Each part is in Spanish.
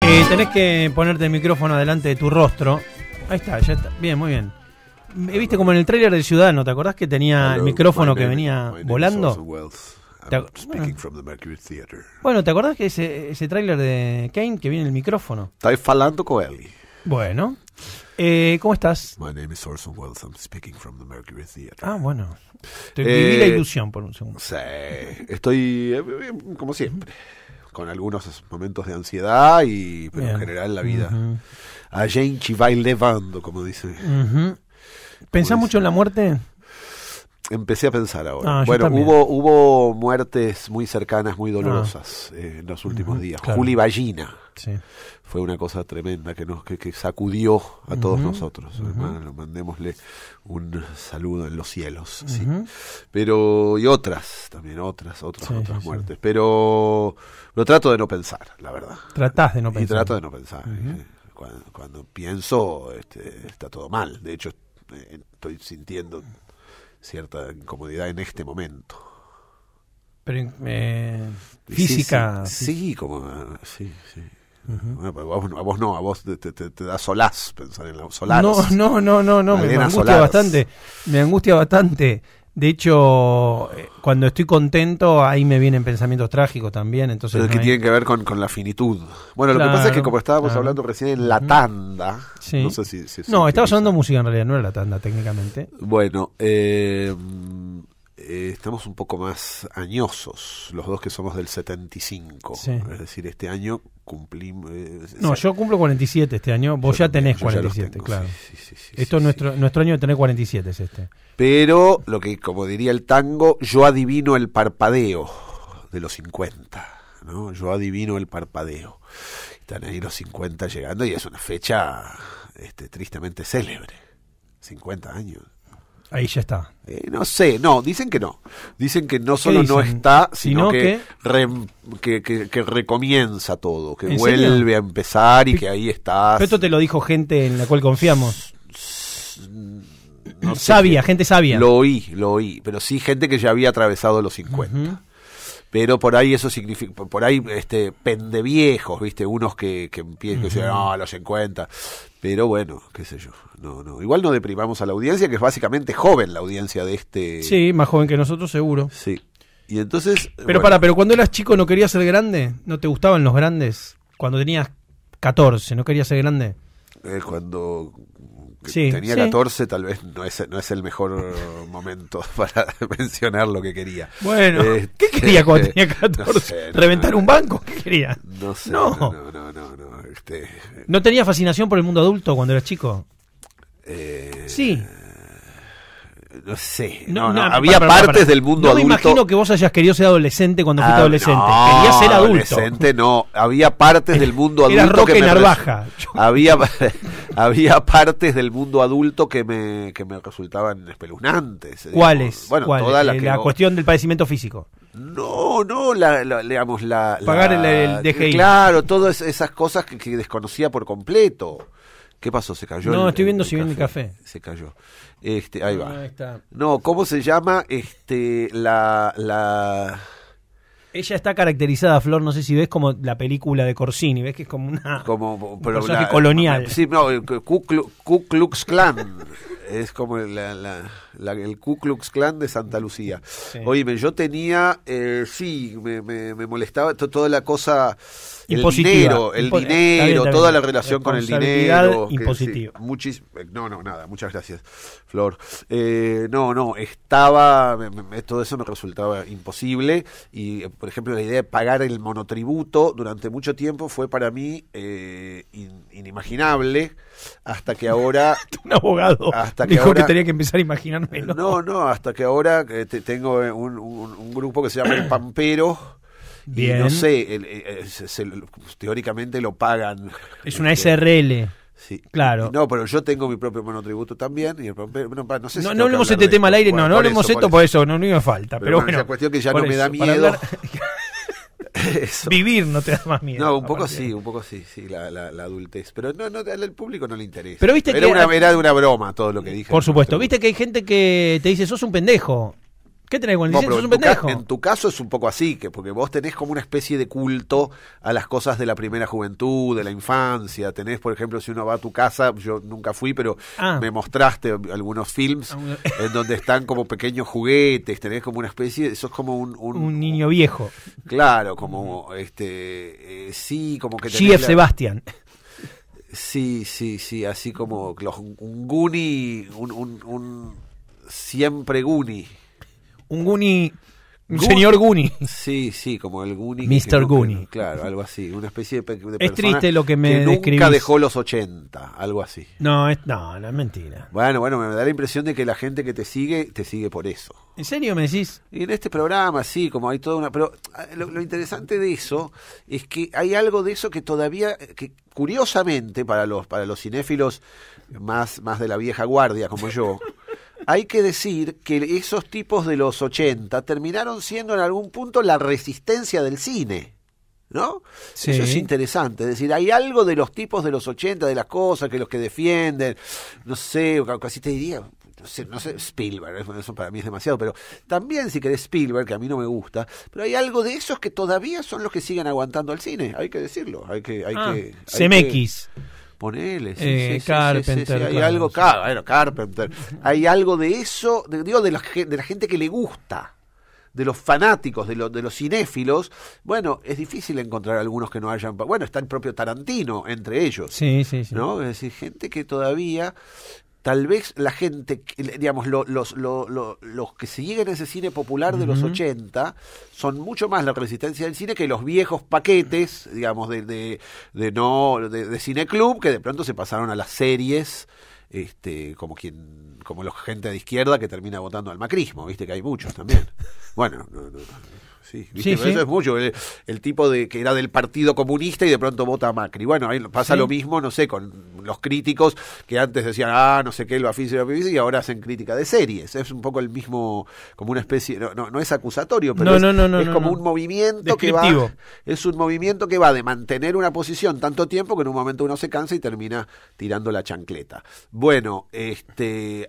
Tenés que ponerte el micrófono delante de tu rostro. Ahí está, ya está. Bien, muy bien. ¿Viste como en el tráiler del Ciudadano? ¿Te acordás que tenía el micrófono que venía volando? Bueno, ¿te acordás que ese tráiler de Kane que viene el micrófono? Stai falando con Eli. Bueno. ¿Cómo estás? My name is Orson Welles. I'm speaking from the Mercury Theater. Ah, bueno. Viví la ilusión por un segundo. Sí, estoy como siempre, con algunos momentos de ansiedad, pero Bien. en general la vida a gente va levando, como dice. ¿Pensás mucho en la muerte? Empecé a pensar ahora. Yo Bueno, también. hubo muertes muy cercanas, muy dolorosas en los últimos días. claro. Juli Ballina Sí. fue una cosa tremenda que sacudió a todos nosotros. Mandémosle un saludo en los cielos. Sí. Pero y otras muertes. Pero lo trato de no pensar, la verdad. Tratás de no pensar. Y trato de no pensar. Cuando pienso, está todo mal. De hecho, estoy sintiendo cierta incomodidad en este momento. Pero física. Sí. Bueno, pero a vos no, a vos te da solaz pensar en la Solares. No, me angustia bastante. Me angustia bastante. De hecho, cuando estoy contento, ahí me vienen pensamientos trágicos también. Entonces Pero que tienen que ver con la finitud. Bueno, lo que pasa es que como estábamos hablando recién en la tanda, sí. no sé si No, estaba sonando música en realidad, no era la tanda técnicamente. Bueno, estamos un poco más añosos, los dos que somos del 75. Sí. Es decir, este año cumplimos... Yo cumplo 47 este año, vos ya tenés 47, claro. Sí, Esto es nuestro año de tener 47 es este. Pero, lo que como diría el tango, yo adivino el parpadeo de los 50, ¿no? Yo adivino el parpadeo. Están ahí los 50 llegando y es una fecha tristemente célebre. 50 años. Ahí ya está. No sé, dicen que no. Dicen que no solo no dicen? está, sino que recomienza todo, que ¿En vuelve serio? a empezar y que ahí está. Pero esto te lo dijo gente en la cual confiamos. No sé Sabia, qué. gente sabia. Lo oí, pero sí gente que ya había atravesado los 50. Pero por ahí eso significa, por ahí pendeviejos, ¿viste? Unos que empiezan a decir, no, los 50. Pero bueno, qué sé yo. No. Igual no deprimamos a la audiencia, que es básicamente joven la audiencia de este. Sí, más joven que nosotros seguro. Sí. Y entonces. Pero pero cuando eras chico no querías ser grande, ¿no te gustaban los grandes? Cuando tenías 14, ¿no querías ser grande? Cuando Sí, tenía 14 tal vez no es el mejor momento para mencionar lo que quería. Bueno, ¿qué quería cuando tenía 14? No sé, ¿Reventar un banco? ¿Qué quería? No sé. No. No. ¿No tenías fascinación por el mundo adulto cuando eras chico? Sí. No sé. No, Había partes del mundo adulto. No me imagino que vos hayas querido ser adolescente cuando fuiste adolescente. No, Querías ser adulto. Adolescente no. Había partes del mundo adulto Eras Roque que me Narvaja. había partes del mundo adulto que me resultaban espeluznantes. ¿Cuáles? Bueno, ¿Cuáles? toda La cuestión del padecimiento físico. No, digamos Pagar el DGI. Claro, todas esas cosas que desconocía por completo. ¿Qué pasó? ¿Se cayó? No, estoy viendo si viene el café. Se cayó. Ahí va. Ahí está. No, ¿cómo se llama? Ella está caracterizada, Flor, no sé si ves como la película de Corsini, ves que es como un personaje colonial. Sí, no, el Ku Klux Klan. Es como el Ku Klux Klan de Santa Lucía. Sí. Óyeme, yo tenía, me molestaba toda la cosa, el impositiva. dinero, Está toda bien. la relación con el Responsabilidad dinero. impositiva. Nada, muchas gracias, Flor. Estaba, todo eso me resultaba imposible y, por ejemplo, la idea de pagar el monotributo durante mucho tiempo fue para mí inimaginable, hasta que ahora... Un abogado dijo que tenía que empezar a imaginármelo. No, hasta que ahora tengo un grupo que se llama El Pampero. Bien. Y no sé, teóricamente lo pagan. Es una SRL. Sí. Claro. No, pero yo tengo mi propio monotributo también. Y no sé si no hablemos este tema al aire, no hablemos esto por eso, no me falta. Pero bueno, esa cuestión que ya no me da miedo. Hablar... Vivir no te da más miedo. No, un poco sí, la adultez. Pero al público no le interesa. Pero viste era de una broma todo lo que dije. Por supuesto, viste que hay gente que te dice, sos un pendejo. ¿Qué tenés? 47 sos un pendejo. En tu caso es un poco así, porque vos tenés como una especie de culto a las cosas de la primera juventud, de la infancia. Tenés, por ejemplo, si uno va a tu casa, yo nunca fui, pero me mostraste algunos films en donde están como pequeños juguetes, tenés como una especie, sos como un niño viejo. Claro, como sí, como que tenés Sebastián. Sí, así como un Goonie, un siempre Goonie. Un Goonie, señor Goonie. Sí, como el Goonie. Mr. Goonie. Claro, algo así. Una especie de persona es triste lo que me describís. Nunca dejó los 80, algo así. No, es mentira. Bueno, me da la impresión de que la gente que te sigue por eso. ¿En serio me decís? Y en este programa, sí, como hay toda una... Pero lo interesante de eso es que hay algo de eso que todavía... que curiosamente, para los cinéfilos más de la vieja guardia como yo... Hay que decir que esos tipos de los 80 terminaron siendo en algún punto la resistencia del cine, ¿no? Sí. Eso es interesante, es decir, hay algo de los tipos de los 80, de las cosas que los que defienden, no sé, casi te diría, no sé, Spielberg, eso para mí es demasiado, pero también si querés Spielberg, que a mí no me gusta, pero hay algo de esos que todavía son los que siguen aguantando al cine, hay que decirlo, hay que CMX. Ponele, Carpenter. Hay algo, Carpenter. Hay algo de eso, de la gente que le gusta, de los fanáticos, de los cinéfilos. Bueno, es difícil encontrar algunos que no hayan... Bueno, está el propio Tarantino entre ellos. Sí. ¿No? Es decir, gente que todavía... Tal vez la gente, digamos, los que siguen ese cine popular de los 80 son mucho más la resistencia del cine que los viejos paquetes, digamos, de cineclub, que de pronto se pasaron a las series, como la gente de izquierda que termina votando al macrismo, viste que hay muchos también. Bueno, sí, ¿viste? Pero eso es mucho. El tipo que era del Partido Comunista y de pronto vota a Macri. Bueno, ahí pasa lo mismo, no sé, con los críticos que antes decían, no sé qué, el Bafisi y ahora hacen crítica de series. Es un poco el mismo, como una especie, no es acusatorio, pero es como un movimiento que va, es un movimiento que va de mantener una posición tanto tiempo que en un momento uno se cansa y termina tirando la chancleta. Bueno,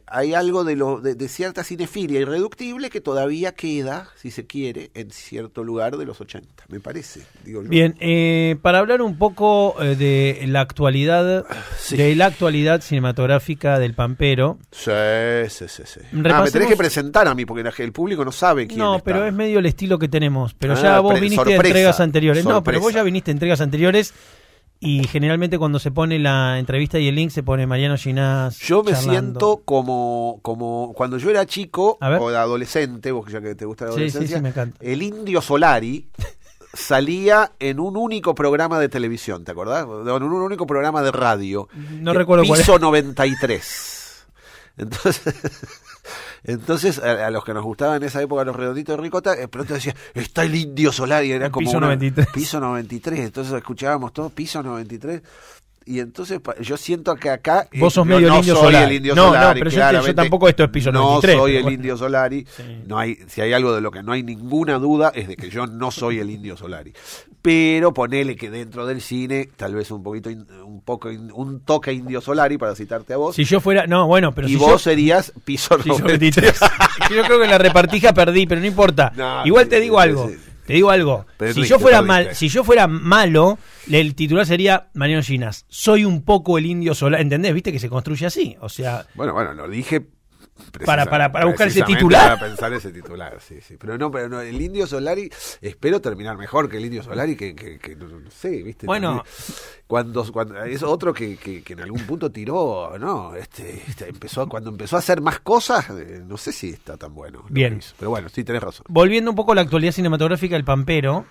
hay algo de cierta cinefilia irreductible que todavía queda, si se quiere, en cierto lugar de los 80, me parece. Digo yo. Bien, para hablar un poco de la actualidad, de la actualidad cinematográfica del Pampero. Sí. Me tenés que presentar a mí, porque el público no sabe quién está. Pero es medio el estilo que tenemos. Pero ya vos viniste de entregas anteriores. Sorpresa. No, pero vos ya viniste de entregas anteriores. Y generalmente cuando se pone la entrevista y el link se pone Mariano Ginás. Yo me siento como cuando yo era chico o adolescente, vos ya que te gusta la adolescencia, sí, me encanta. El Indio Solari salía en un único programa de televisión, ¿te acordás? En un único programa de radio. No recuerdo cuál Piso 93. Entonces a los que nos gustaban en esa época los redonditos de ricota, de pronto decía, está el Indio Solari, era como Piso 93. Piso 93, entonces escuchábamos todo, Piso 93. Y entonces yo siento que acá... Vos sos medio el Indio Solari. No, pero yo tampoco esto es Piso 93. No soy el Indio Solari. Sí. Si hay algo de lo que no hay ninguna duda es de que yo no soy el Indio Solari. Pero ponele que dentro del cine, tal vez un toque Indio Solari, para citarte a vos. Si yo fuera... No, bueno, pero y vos serías Piso 93. Yo creo que en la repartija perdí, pero no importa. Igual te digo algo. Te digo algo, si yo fuera malo, el titular sería Mariano Ginás, soy un poco el Indio Solari, ¿entendés? Viste que se construye así, o sea... Bueno, lo dije para buscar ese titular. Para pensar ese titular, sí. Pero no, el Indio Solari, espero terminar mejor que el Indio Solari, que no sé, ¿viste? Bueno... Cuando es otro que en algún punto tiró, ¿no? Cuando empezó a hacer más cosas, no sé si está tan bueno. Bien. Pero bueno, sí, tenés razón. Volviendo un poco a la actualidad cinematográfica del Pampero,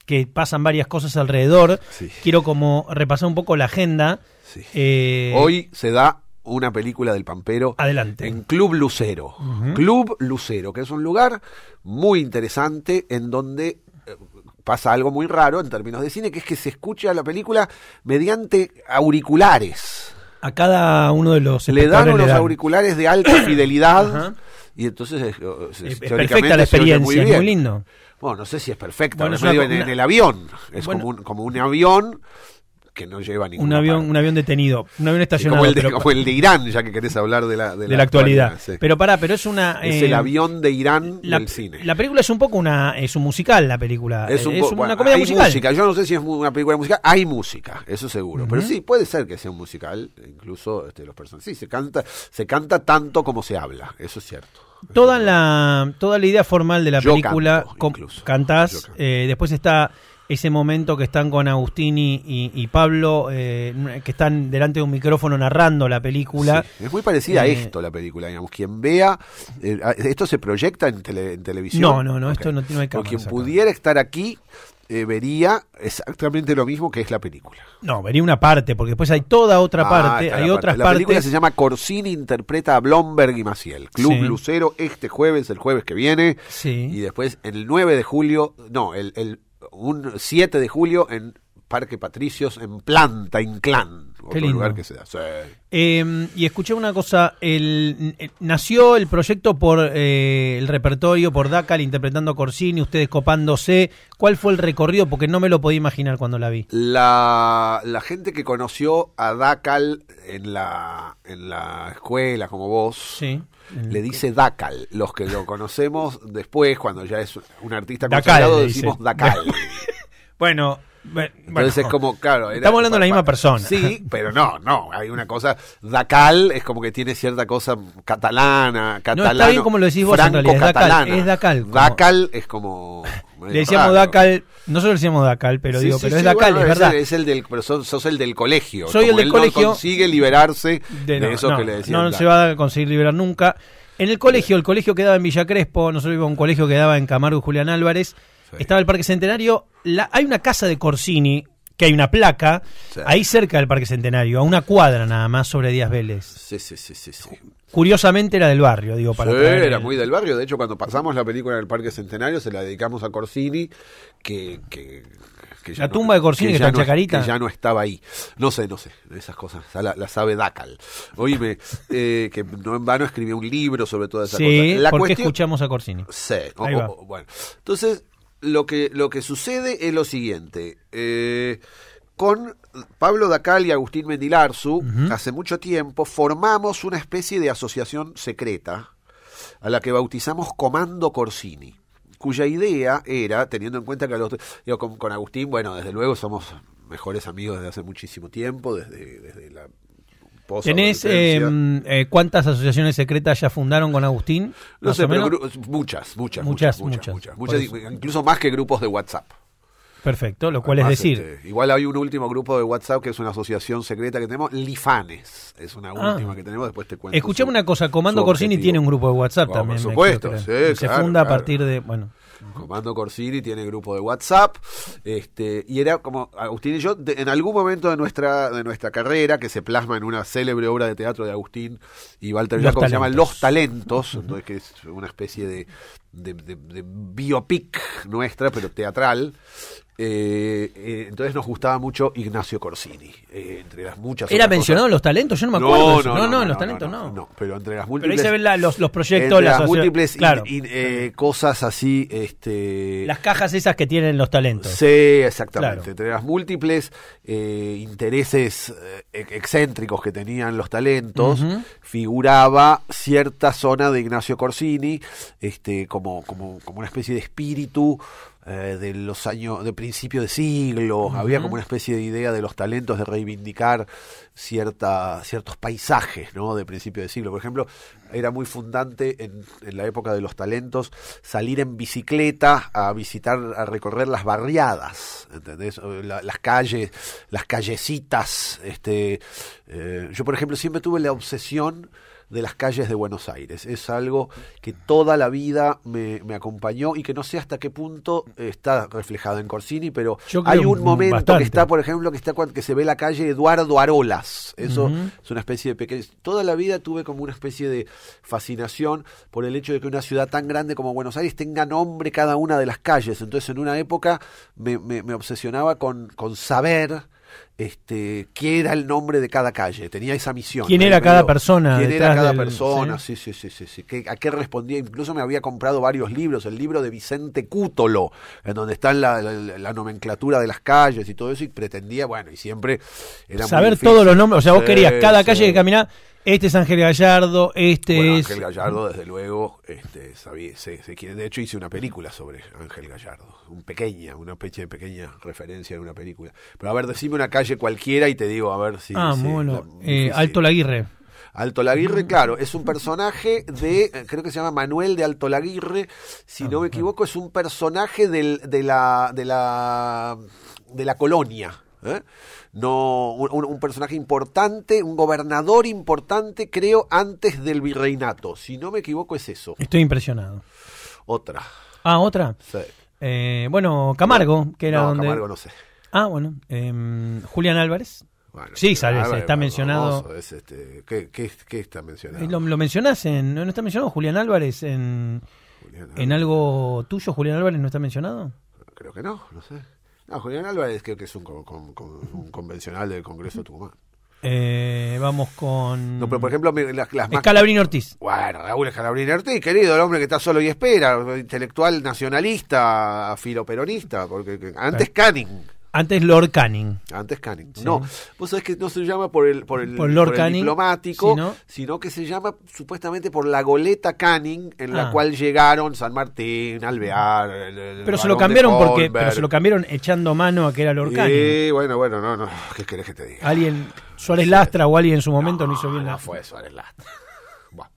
que pasan varias cosas alrededor, quiero como repasar un poco la agenda. Sí. Hoy se da una película del Pampero. Adelante. En Club Lucero. Club Lucero, que es un lugar muy interesante en donde... pasa algo muy raro en términos de cine, que es que se escucha la película mediante auriculares. A cada uno de los le dan unos auriculares de alta fidelidad y entonces es perfecta la experiencia, es muy lindo. Bueno, no sé si es perfecta, en el avión es como un avión que no lleva ningún avión. Un avión detenido, un avión estacionado. Como el de Irán, ya que querés hablar de la actualidad. Sí. Pero pero es una... Es el avión de Irán del cine. La película es un poco es un musical, la película. Es una comedia musical. Música. Yo no sé si es una película musical. Hay música, eso seguro. Pero sí, puede ser que sea un musical. Incluso los personajes. Sí, se canta tanto como se habla. Eso es cierto. Toda la idea formal de la película cantás. Después está ese momento que están con Agustín y Pablo, que están delante de un micrófono narrando la película. Sí, es muy parecida a esto la película, digamos. Quien vea, ¿esto se proyecta en televisión? No, okay. Esto no hay cámaras. Quien pudiera estar aquí vería exactamente lo mismo que es la película. No, vería una parte, porque después hay toda otra parte, hay otras partes. La película se llama Corsini interpreta a Blomberg y Maciel. Club Lucero el jueves que viene. Sí. Y después el 9 de julio, un 7 de julio en Parque Patricios, en Planta Inclán, otro lugar que sea. Sí. Y escuché una cosa, nació el proyecto por el repertorio, por Dacal interpretando a Corsini, ustedes copándose. ¿Cuál fue el recorrido? Porque no me lo podía imaginar cuando la vi. La gente que conoció a Dacal en la escuela, como vos, le dice Dacal. Los que lo conocemos después, cuando ya es un artista consagrado, decimos Dacal. Bueno... Entonces es como, claro, estamos hablando de la misma persona. Sí, pero no, hay una cosa, Dacal es como que tiene cierta cosa catalana, no, está bien como lo decís vos en realidad, es Dacal. Dacal es como... Le decíamos Dacal, nosotros le decíamos Dacal, pero pero es Dacal, es verdad. Es el pero sos el del colegio. Soy el del colegio. No consigue liberarse de eso que le decían. No se va a conseguir liberar nunca. En el colegio quedaba en Villa Crespo, nosotros íbamos a un colegio que quedaba en Camargo y Julián Álvarez. Estaba el Parque Centenario, hay una casa de Corsini, que hay una placa, ahí cerca del Parque Centenario, a una cuadra nada más sobre Díaz Vélez. Sí. Curiosamente era del barrio, digo, para era muy del barrio. De hecho, cuando pasamos la película del Parque Centenario, se la dedicamos a Corsini, que la tumba de Corsini que está en Chacarita. Que ya no estaba ahí. No sé, esas cosas, la sabe Dacal. Oíme, que no en vano escribió un libro sobre todas esas cosas. Sí, ¿por qué escuchamos a Corsini? Sí, bueno. Entonces... Lo que sucede es lo siguiente. Con Pablo Dacal y Agustín Mendilarzu, hace mucho tiempo, formamos una especie de asociación secreta a la que bautizamos Comando Corsini, cuya idea era, teniendo en cuenta que con Agustín, bueno, desde luego somos mejores amigos desde hace muchísimo tiempo, desde la... ¿Tenés cuántas asociaciones secretas ya fundaron con Agustín? No sé, pero muchas, incluso más que grupos de WhatsApp. Perfecto, lo cual además, es decir... igual hay un último grupo de WhatsApp que es una asociación secreta que tenemos, Lifanes, es una última que tenemos, después te cuento. Escuchame una cosa, Comando Corsini tiene un grupo de WhatsApp también. Por supuesto, se funda a partir de... Comando Corsini tiene grupo de WhatsApp, y era como Agustín y yo, en algún momento de nuestra carrera, que se plasma en una célebre obra de teatro de Agustín y Walter Jacob, que se llama Los Talentos, entonces que es una especie de biopic nuestra, pero teatral. Entonces nos gustaba mucho Ignacio Corsini, entre las muchas ¿Era mencionado en Los Talentos? Yo no me acuerdo. No, en Los Talentos no. No, pero entre las múltiples... Pero ahí se ven los proyectos, las múltiples claro. cosas así... las cajas esas que tienen Los Talentos. Sí, exactamente. Claro. Entre las múltiples intereses excéntricos que tenían Los Talentos, figuraba cierta zona de Ignacio Corsini, como una especie de espíritu de los años de principio de siglo. Había como una especie de idea de Los Talentos de reivindicar ciertos paisajes, ¿no?, de principio de siglo. Por ejemplo, era muy fundante en la época de Los Talentos salir en bicicleta a recorrer las barriadas, ¿entendés? Las calles, las callecitas. Yo, por ejemplo, siempre tuve la obsesión de las calles de Buenos Aires. Es algo que toda la vida me acompañó y que no sé hasta qué punto está reflejado en Corsini, pero hay un momento bastante. Que está, por ejemplo, que se ve la calle Eduardo Arolas. Eso es una especie de pequeño... Toda la vida tuve como una especie de fascinación por el hecho de que una ciudad tan grande como Buenos Aires tenga nombre cada una de las calles. Entonces, en una época me obsesionaba con saber qué era el nombre de cada calle, tenía esa misión. ¿Quién era cada persona? ¿Quién era cada persona? Sí. ¿A qué respondía? Incluso me había comprado varios libros, el libro de Vicente Cútolo, en donde está la nomenclatura de las calles y todo eso, y pretendía, bueno, y siempre era saber todos los nombres, o sea, vos querías cada calle que caminaba. Este es Ángel Gallardo, Ángel Gallardo, desde luego, de hecho hice una película sobre Ángel Gallardo, una especie de pequeña referencia en una película. Pero a ver, decime una calle cualquiera y te digo, a ver si... bueno, Alto Laguirre. Alto Laguirre, claro, es un personaje creo que se llama Manuel de Alto Laguirre, si no me equivoco, es un personaje de la colonia, no un personaje importante, un gobernador importante, creo, antes del virreinato. Si no me equivoco, es eso. Estoy impresionado. Otra. ¿Otra? Sí. Bueno, Camargo, que era donde... Camargo no sé. Bueno. Julián Álvarez. Bueno, sí, sabes, está mencionado. ¿Qué está mencionado? ¿Lo mencionás ¿no está mencionado Julián Álvarez en algo tuyo? ¿Julián Álvarez no está mencionado? Creo que no sé. No, Julián Álvarez creo que es un convencional del Congreso de Tucumán. Vamos con... No, pero por ejemplo, las más... Scalabrini Ortiz. Bueno, Raúl Scalabrini Ortiz, querido, el hombre que está solo y espera, intelectual nacionalista, filoperonista, porque antes Canning. Antes Lord Canning. Sí. No, vos sabés que no se llama por el diplomático, sino que se llama supuestamente por la goleta Canning, en la cual llegaron San Martín, Alvear, pero se lo cambiaron echando mano a que era Lord Canning. Sí, bueno, no, ¿qué querés que te diga? Alguien, Suárez Lastra o alguien en su momento no hizo bien No fue Suárez Lastra. Bueno.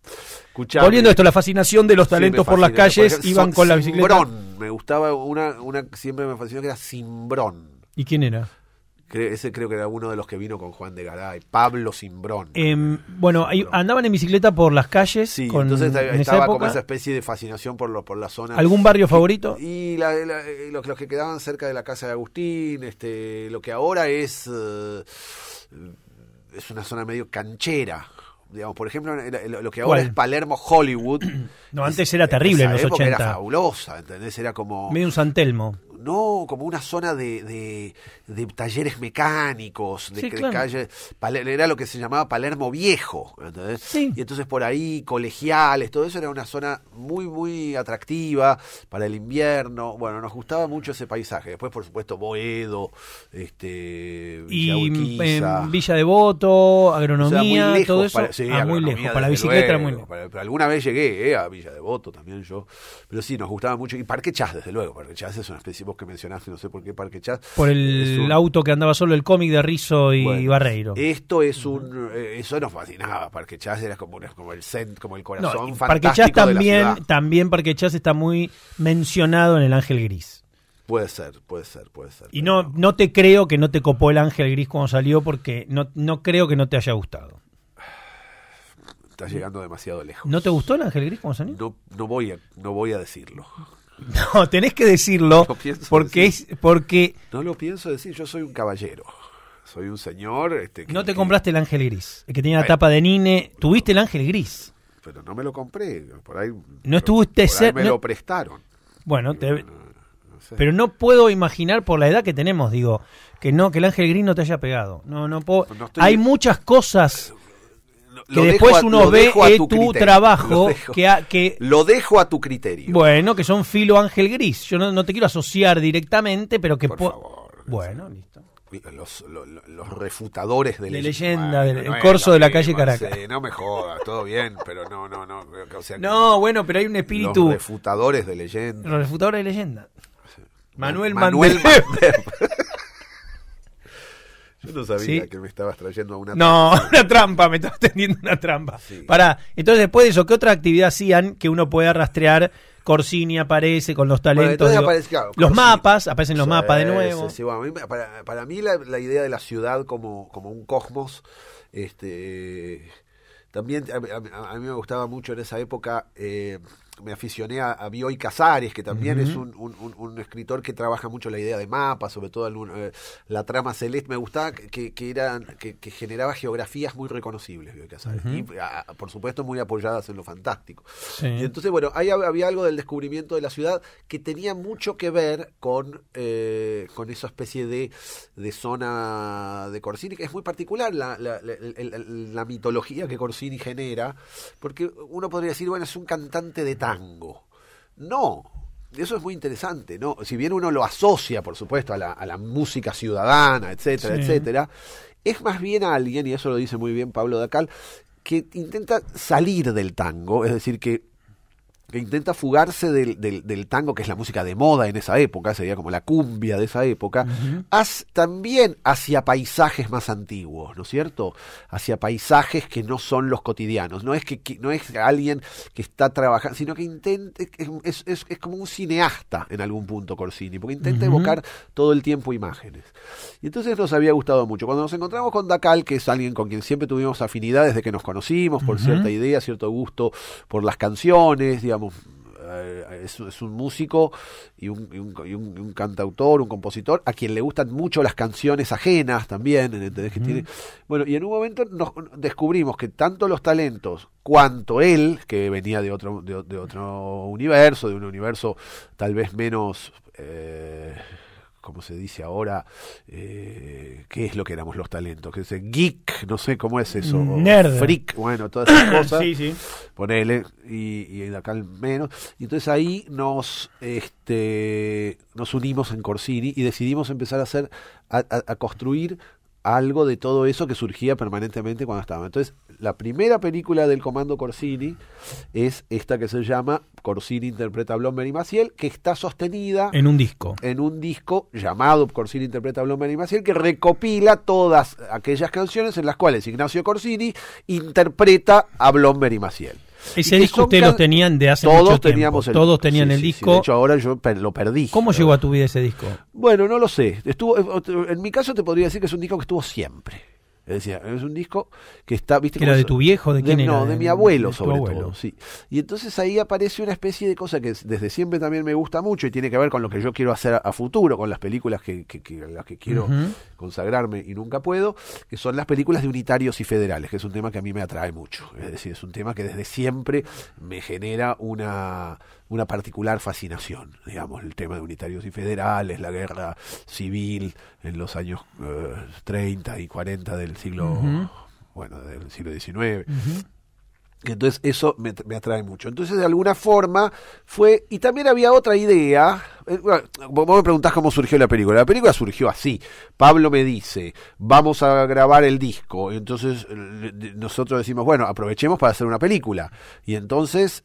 Volviendo a esto, la fascinación de los talentos por las calles, iban con la bicicleta. Cimbrón, me gustaba una siempre me fascinó, que era Cimbrón. ¿Y quién era? Ese creo que era uno de los que vino con Juan de Garay, Pablo Cimbrón. Andaban en bicicleta por las calles. Sí, entonces estaba como esa especie de fascinación por la zona. ¿Algún barrio favorito? Y los que quedaban cerca de la casa de Agustín, lo que ahora es una zona medio canchera. Digamos, por ejemplo, lo que ahora es Palermo Hollywood. No, antes era terrible en los 80. Era fabulosa, ¿entendés? Era como... medio un San Telmo. No, como una zona de talleres mecánicos, de calle. Era lo que se llamaba Palermo Viejo, ¿entendés? Sí. Y entonces por ahí, colegiales, todo eso era una zona muy, muy atractiva para el invierno. Bueno, nos gustaba mucho ese paisaje. Después, por supuesto, Boedo, Villa Urquiza. Villa Devoto, agronomía, muy lejos, todo eso. Muy lejos. Para la bicicleta era muy lejos. Pero alguna vez llegué a Villa Devoto también yo. Pero sí, nos gustaba mucho. Y Parque Chas, desde luego. Parque Chas es una especie, vos que mencionaste, no sé por qué Parque Chas. Por el auto que andaba solo, el cómic de Rizzo y Barreiro. Esto es eso nos fascinaba. Parque Chas era como el corazón fantástico Parque Chas de la ciudad. También Parque Chas está muy mencionado en el Ángel Gris. Puede ser. Y no te creo que no te copó el Ángel Gris cuando salió, porque no creo que no te haya gustado. Estás llegando demasiado lejos. ¿No te gustó el Ángel Gris cuando salió? No voy a decirlo. No, tenés que decirlo porque no lo pienso decir. Yo soy un caballero. Soy un señor. No te compraste el Ángel Gris, el que tenía la tapa de Nine. Tuviste el Ángel Gris. Pero no me lo compré. Por ahí. No estuviste cerca. Me lo prestaron. Bueno, no sé. Pero no puedo imaginar por la edad que tenemos, digo, que el Ángel Gris no te haya pegado. No puedo. Hay muchas cosas que después uno ve en tu trabajo lo dejo a tu criterio. Bueno, que son filo Ángel Gris. Yo no te quiero asociar directamente, pero que por favor. Bueno, listo. Los refutadores de leyenda, el corso de la calle Caracas. No me jodas, todo bien, pero no. O sea, bueno, pero hay un espíritu. Los refutadores de leyenda. Los refutadores de leyenda. Sí. Manuel Mandelp. Yo no sabía que me estabas trayendo a una trampa. No, una trampa, me estabas tendiendo una trampa. Sí. Entonces después de eso, ¿qué otra actividad hacían que uno pueda rastrear? Corsini aparece con los talentos. Los mapas, aparecen los mapas de nuevo. Sí, bueno, para mí la idea de la ciudad como un cosmos, también a mí me gustaba mucho en esa época me aficioné a Bioy Casares, que también es un escritor que trabaja mucho la idea de mapas, sobre todo la trama celeste. Me gustaba que generaba geografías muy reconocibles, Bioy Casares, y por supuesto muy apoyadas en lo fantástico. Sí. Y entonces, bueno, ahí había algo del descubrimiento de la ciudad que tenía mucho que ver con esa especie de zona de Corsini, que es muy particular la mitología que Corsini genera, porque uno podría decir, bueno, es un cantante de tango. No, eso es muy interesante, ¿no? Si bien uno lo asocia, por supuesto, a la música ciudadana, etcétera, etcétera, es más bien alguien, y eso lo dice muy bien Pablo Dacal, que intenta salir del tango, es decir, que intenta fugarse del tango, que es la música de moda en esa época, sería como la cumbia de esa época, también hacia paisajes más antiguos, ¿no es cierto? Hacia paisajes que no son los cotidianos. No es no es alguien que está trabajando, sino que intenta, es como un cineasta en algún punto Corsini, porque intenta evocar todo el tiempo imágenes. Y entonces nos había gustado mucho. Cuando nos encontramos con Dacal, que es alguien con quien siempre tuvimos afinidad desde que nos conocimos, por cierta idea, cierto gusto por las canciones, digamos, es un músico y un cantautor, un compositor a quien le gustan mucho las canciones ajenas también, ¿entendés? Que tiene, bueno, y en un momento nos descubrimos que tanto los talentos cuanto él, que venía de otro universo, de un universo tal vez menos como se dice ahora, ¿qué es lo que éramos los talentos? Que es geek, no sé cómo es eso, nerd, freak, bueno, todas esas cosas, sí. Ponele, y de acá al menos, y entonces ahí nos unimos en Corsini y decidimos empezar a construir algo de todo eso que surgía permanentemente cuando estábamos. Entonces, la primera película del Comando Corsini es esta que se llama Corsini interpreta a Blomberg y Maciel, que está sostenida en un disco llamado Corsini interpreta a Blomberg y Maciel, que recopila todas aquellas canciones en las cuales Ignacio Corsini interpreta a Blomberg y Maciel. Ese disco ustedes lo tenían de hace mucho tiempo. Todos tenían el disco. De hecho, ahora yo lo perdí. ¿Cómo llegó a tu vida ese disco? Bueno, no lo sé. En mi caso te podría decir que es un disco que estuvo siempre. Es decir, es un disco que está, ¿viste? ¿Que era de tu viejo? ¿De quién era? No, de mi abuelo, sobre todo, sí. Y entonces ahí aparece una especie de cosa que desde siempre también me gusta mucho y tiene que ver con lo que yo quiero hacer a futuro, con las películas las que quiero consagrarme y nunca puedo, que son las películas de unitarios y federales, que es un tema que a mí me atrae mucho. Es decir, es un tema que desde siempre me genera una particular fascinación, digamos, el tema de unitarios y federales, la guerra civil en los años 30 y 40 del siglo, del siglo XIX. Entonces eso me atrae mucho. Entonces de alguna forma fue, y también había otra idea. Vos me preguntás cómo surgió la película. La película surgió así. Pablo me dice, vamos a grabar el disco. Y entonces nosotros decimos, bueno, aprovechemos para hacer una película. Y entonces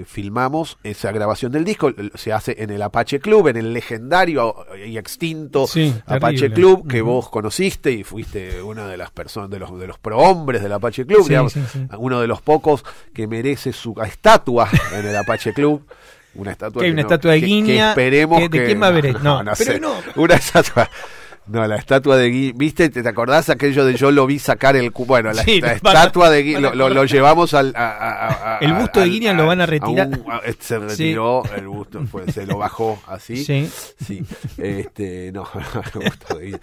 filmamos esa grabación del disco. Se hace en el Apache Club, en el legendario y extinto Apache Club, que vos conociste y fuiste una de las personas, de los prohombres del Apache Club, digamos, uno de los pocos que merece su estatua en el Apache Club. Una estatua que hay una estatua de Guiña. Que esperemos ¿De quién va a ver? No sé. Pero no. Una estatua. No, la estatua de Guiña. ¿Viste? ¿Te acordás aquello de yo lo vi sacar el... Bueno, la estatua de Guiña lo llevamos al... el busto de Guiña lo van a retirar. Se retiró el busto, pues se lo bajó así. Sí. No, el busto de Guiña.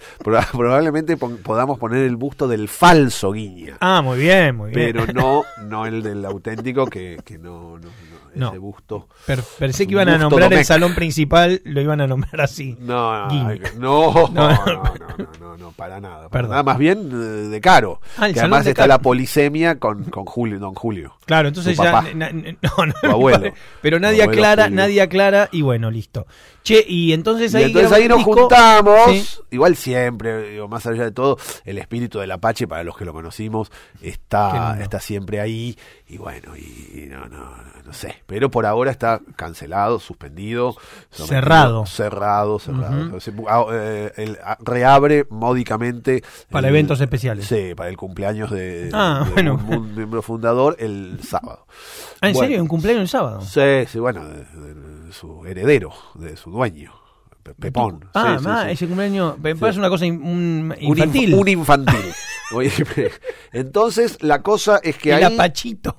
Probablemente podamos poner el busto del falso Guiña. Ah, muy bien. Pero no el del auténtico, que no. Ese busto. Pensé que iban a nombrar el salón principal, lo iban a nombrar así. No, para nada. Para nada, más bien de Caro. Que además está la polisemia con Don Julio. Claro, entonces ya tu abuelo. Pero nadie aclara y bueno, listo. Che, y entonces ahí nos juntamos, igual siempre, digo, más allá de todo, el espíritu del Apache, para los que lo conocimos, está siempre ahí, y bueno, y no sé, pero por ahora está cancelado, suspendido, cerrado. Reabre módicamente para eventos especiales. Sí, para el cumpleaños de un miembro fundador el sábado. ¿En serio? ¿Un cumpleaños el sábado? Sí, bueno, de su heredero, de su dueño, Pepón. Ese cumpleaños, me parece una cosa infantil. Un infantil. Entonces, la cosa es que el ahí... apachito.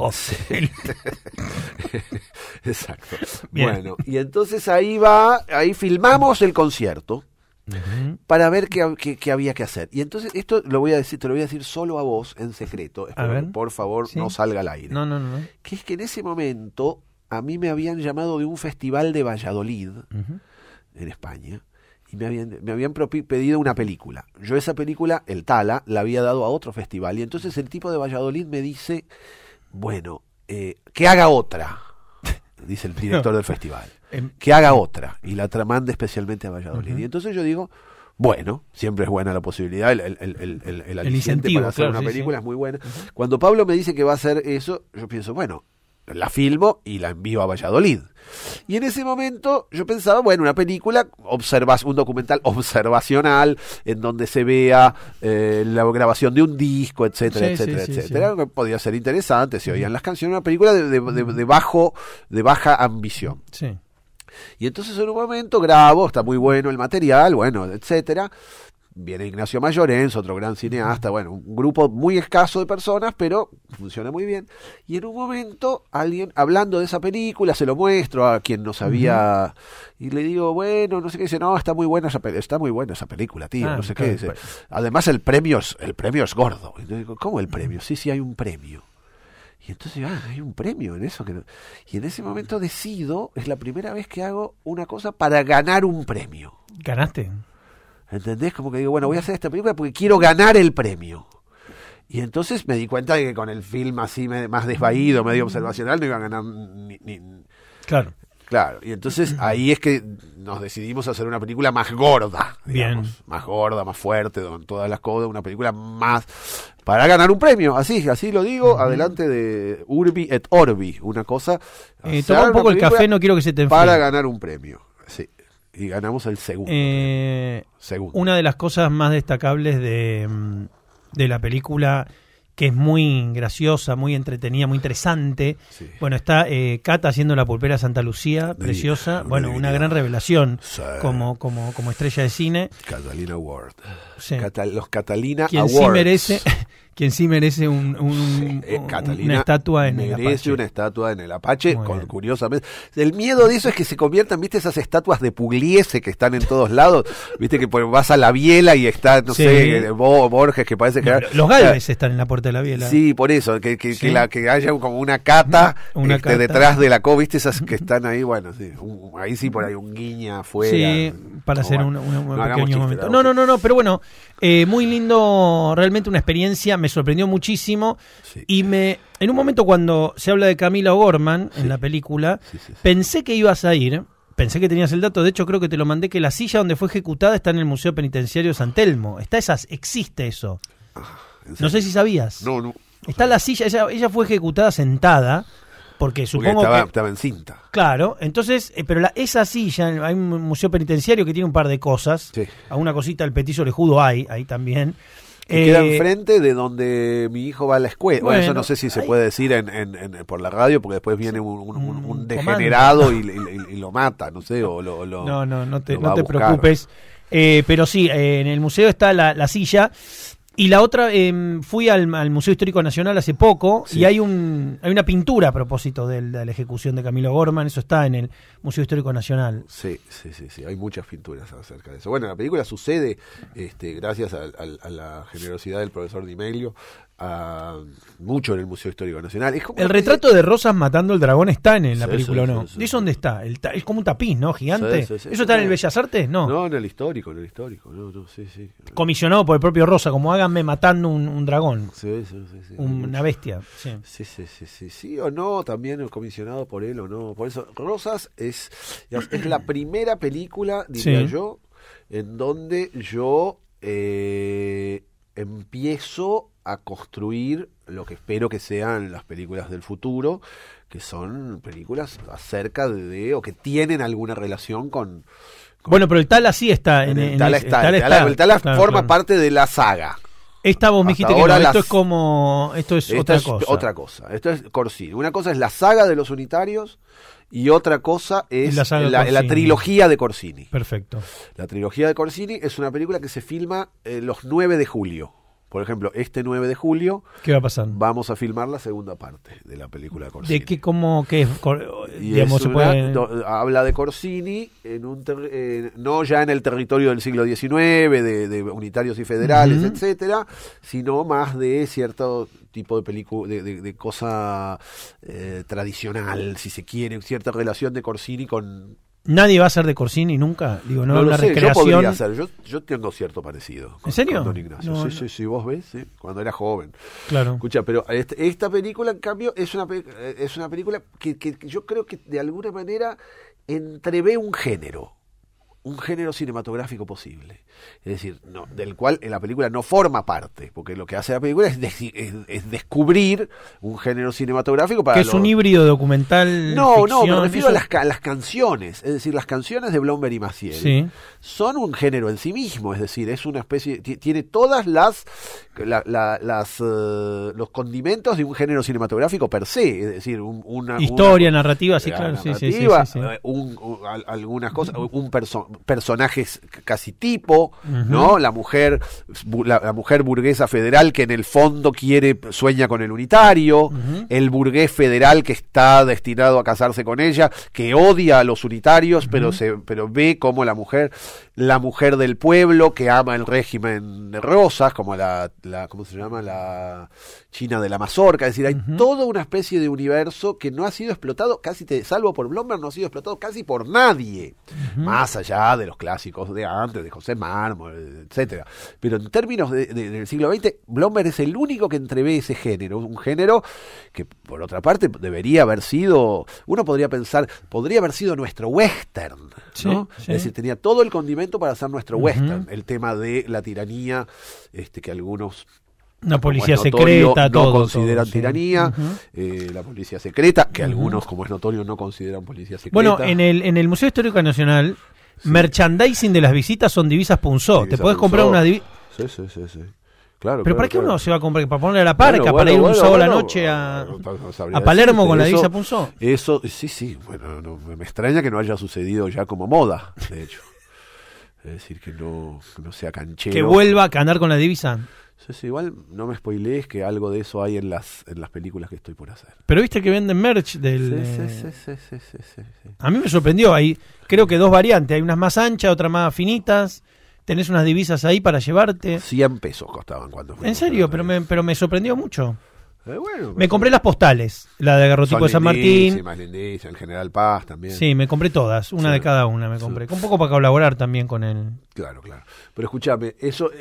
Exacto. Bien. Bueno, y entonces ahí filmamos el concierto para ver qué había que hacer. Y entonces, esto te lo voy a decir solo a vos, en secreto. Espero que, por favor, no salga al aire. No. Que es que en ese momento a mí me habían llamado de un festival de Valladolid, en España, y me habían pedido una película. Yo esa película, el Tala, la había dado a otro festival. Y entonces el tipo de Valladolid me dice, bueno, que haga otra, dice el director del festival. Que haga otra. Y la mande especialmente a Valladolid. Y entonces yo digo, bueno, siempre es buena la posibilidad, el aliciente para hacer una película es muy buena. Cuando Pablo me dice que va a hacer eso, yo pienso, bueno, la filmo y la envío a Valladolid. Y en ese momento yo pensaba, bueno, una película, un documental observacional en donde se vea la grabación de un disco, etcétera, etcétera. Que podía ser interesante, se oían las canciones, una película de baja ambición. Sí. Y entonces en un momento grabo, está muy bueno el material, bueno, etcétera. Viene Ignacio Mayorens, otro gran cineasta, bueno, un grupo muy escaso de personas, pero funciona muy bien. Y en un momento, alguien hablando de esa película, se lo muestro a quien no sabía, y le digo, bueno, no sé qué, dice, no, está muy buena esa película, tío, no sé qué. Dice. Además el premio es gordo. Y yo digo, ¿cómo el premio? Sí, hay un premio. Y entonces, hay un premio en eso. Y en ese momento decido, es la primera vez que hago una cosa para ganar un premio. ¿Ganaste? ¿Entendés? Como que digo, bueno, voy a hacer esta película porque quiero ganar el premio. Y entonces me di cuenta de que con el film así más desvaído, medio observacional, no iba a ganar ni... Claro, y entonces ahí es que nos decidimos a hacer una película más gorda, digamos. Bien. Más gorda, más fuerte, con todas las cosas, una película más... para ganar un premio, así lo digo, adelante de Urbi et Orbi, una cosa... toma un poco el café, no quiero que se te enfríe. Para ganar un premio, sí. Y ganamos el segundo. Una de las cosas más destacables de la película, que es muy graciosa, muy entretenida, muy interesante. Sí. Bueno, está Cata haciendo La pulpera de Santa Lucía, preciosa. Bueno, una gran revelación como estrella de cine. Catalina Award. Sí. Los Catalina Awards. Quien sí merece una estatua en el Apache. Merece una estatua en el Apache, curiosamente. El miedo de eso es que se conviertan, ¿viste? Esas estatuas de Pugliese que están en todos lados. ¿Viste? Que vas a la Biela y está, no sé, Borges, que parece que... Los Galvez están en la Puerta de la Biela. Sí, por eso. Que haya como una cata, cata detrás de la ¿viste? Esas que están ahí, bueno, sí. Ahí sí, por ahí un guiña afuera. Sí, para hacer un pequeño momento. No, pero bueno, muy lindo, realmente una experiencia. Me sorprendió muchísimo y en un momento cuando se habla de Camila O'Gorman en la película, pensé que ibas a ir, pensé que tenías el dato, de hecho creo que te lo mandé, que la silla donde fue ejecutada está en el Museo Penitenciario de San Telmo, existe eso. No sé si sabías. No. Está la silla, ella fue ejecutada sentada, porque supongo que estaba en cinta. Claro, entonces, pero esa silla, hay un museo penitenciario que tiene un par de cosas, alguna cosita del Petiso Lejudo hay ahí también. Que queda enfrente de donde mi hijo va a la escuela. Bueno, eso no sé si se puede decir por la radio, porque después viene un degenerado y lo mata, no sé, o no te preocupes. Pero sí, en el museo está la silla. Y la otra, fui al Museo Histórico Nacional hace poco y hay una pintura a propósito de la ejecución de Camila O'Gorman, eso está en el Museo Histórico Nacional. Sí, hay muchas pinturas acerca de eso. Bueno, la película sucede, gracias a la generosidad del profesor Di Meglio, mucho en el Museo Histórico Nacional. Es como el retrato de Rosas matando al dragón está en la película, ¿o no? ¿De eso dónde está? Es como un tapiz, ¿no? Gigante. ¿Eso está en el Bellas Artes? No, en el histórico. No, sí. Comisionado por el propio Rosa, como háganme matando un dragón. Sí. Una bestia. Sí o no, también comisionado por él o no. Por eso, Rosas es la primera película, diría yo, en donde yo empiezo a construir lo que espero que sean las películas del futuro, que son películas acerca o que tienen alguna relación con... Bueno, pero el Tala sí está. El Tala forma parte de la saga. Esta vos me dijiste que no, esto es otra cosa. Esto es Corsini. Una cosa es la saga de los unitarios y otra cosa es la trilogía de Corsini. Perfecto. La trilogía de Corsini es una película que se filma los 9 de julio. Por ejemplo, este 9 de julio, ¿qué va a pasar? Vamos a filmar la segunda parte de la película de Corsini. ¿De qué, cómo, qué? Digamos, habla de Corsini no ya en el territorio del siglo XIX, de unitarios y federales, etcétera, sino más de cierto tipo de película, de cosa tradicional, si se quiere, cierta relación de Corsini con... ¿Nadie va a ser de Corsini nunca? Digo, no lo una sé, recreación. yo podría ser, yo tengo cierto parecido. ¿En serio? Con Don Ignacio. Sí, vos ves, cuando era joven. Claro. Escucha, pero esta película, en cambio, es una película que yo creo que de alguna manera entrevé un género cinematográfico posible. Es decir, del cual la película no forma parte, porque lo que hace la película es descubrir un género cinematográfico para... ¿Que es un híbrido documental? No, ficción, me refiero eso... a las canciones. Es decir, las canciones de Blomberg y Maciel son un género en sí mismo. Es decir, es una especie... Tiene todas los condimentos de un género cinematográfico per se. Es decir, historia, narrativa, sí, claro. Narrativa, sí. Algunas cosas, personajes casi tipo, ¿no? La mujer burguesa federal que en el fondo sueña con el unitario, el burgués federal que está destinado a casarse con ella, que odia a los unitarios, pero ve como la mujer del pueblo que ama el régimen de Rosas, como ¿cómo se llama? La China de la Mazorca. Es decir, hay toda una especie de universo que no ha sido explotado salvo por Blomberg, no ha sido explotado casi por nadie, más allá de los clásicos de antes, de José Mármol, etcétera. Pero en términos del siglo XX, Blomberg es el único que entrevé ese género, un género que, por otra parte, debería haber sido, uno podría pensar, podría haber sido nuestro western, ¿no? Sí. Es decir, tenía todo el condimento para hacer nuestro western, el tema de la tiranía, que algunos... Una policía secreta, no consideran tiranía, la policía secreta, que algunos, como es notorio, no consideran policía secreta. Bueno, en el Museo Histórico Nacional, merchandising de las visitas son divisas Punzó. Te podés comprar una divisa. Sí. Claro, pero ¿para qué uno se va a comprar? ¿Para ponerle a la parca? ¿Para ir un sábado a la noche a Palermo con la divisa Punzó? Eso, sí. Bueno, no, me extraña que no haya sucedido ya como moda, de hecho. Es decir, que no sea canchero. Que vuelva a andar con la divisa. Sí, igual no me spoilees que algo de eso hay en las películas que estoy por hacer. Pero viste que venden merch del... Sí. A mí me sorprendió, hay creo que 2 variantes, hay unas más anchas, otras más finitas, tenés unas divisas ahí para llevarte. 100 pesos costaban cuando fuimos. ¿En serio? Pero me sorprendió mucho. Bueno, me compré las postales, la de Garrotipo de San Martín. Lindísimas, el General Paz también. Sí, me compré todas, una de cada una me compré. Un poco para colaborar también con él. Claro. Pero escúchame, eso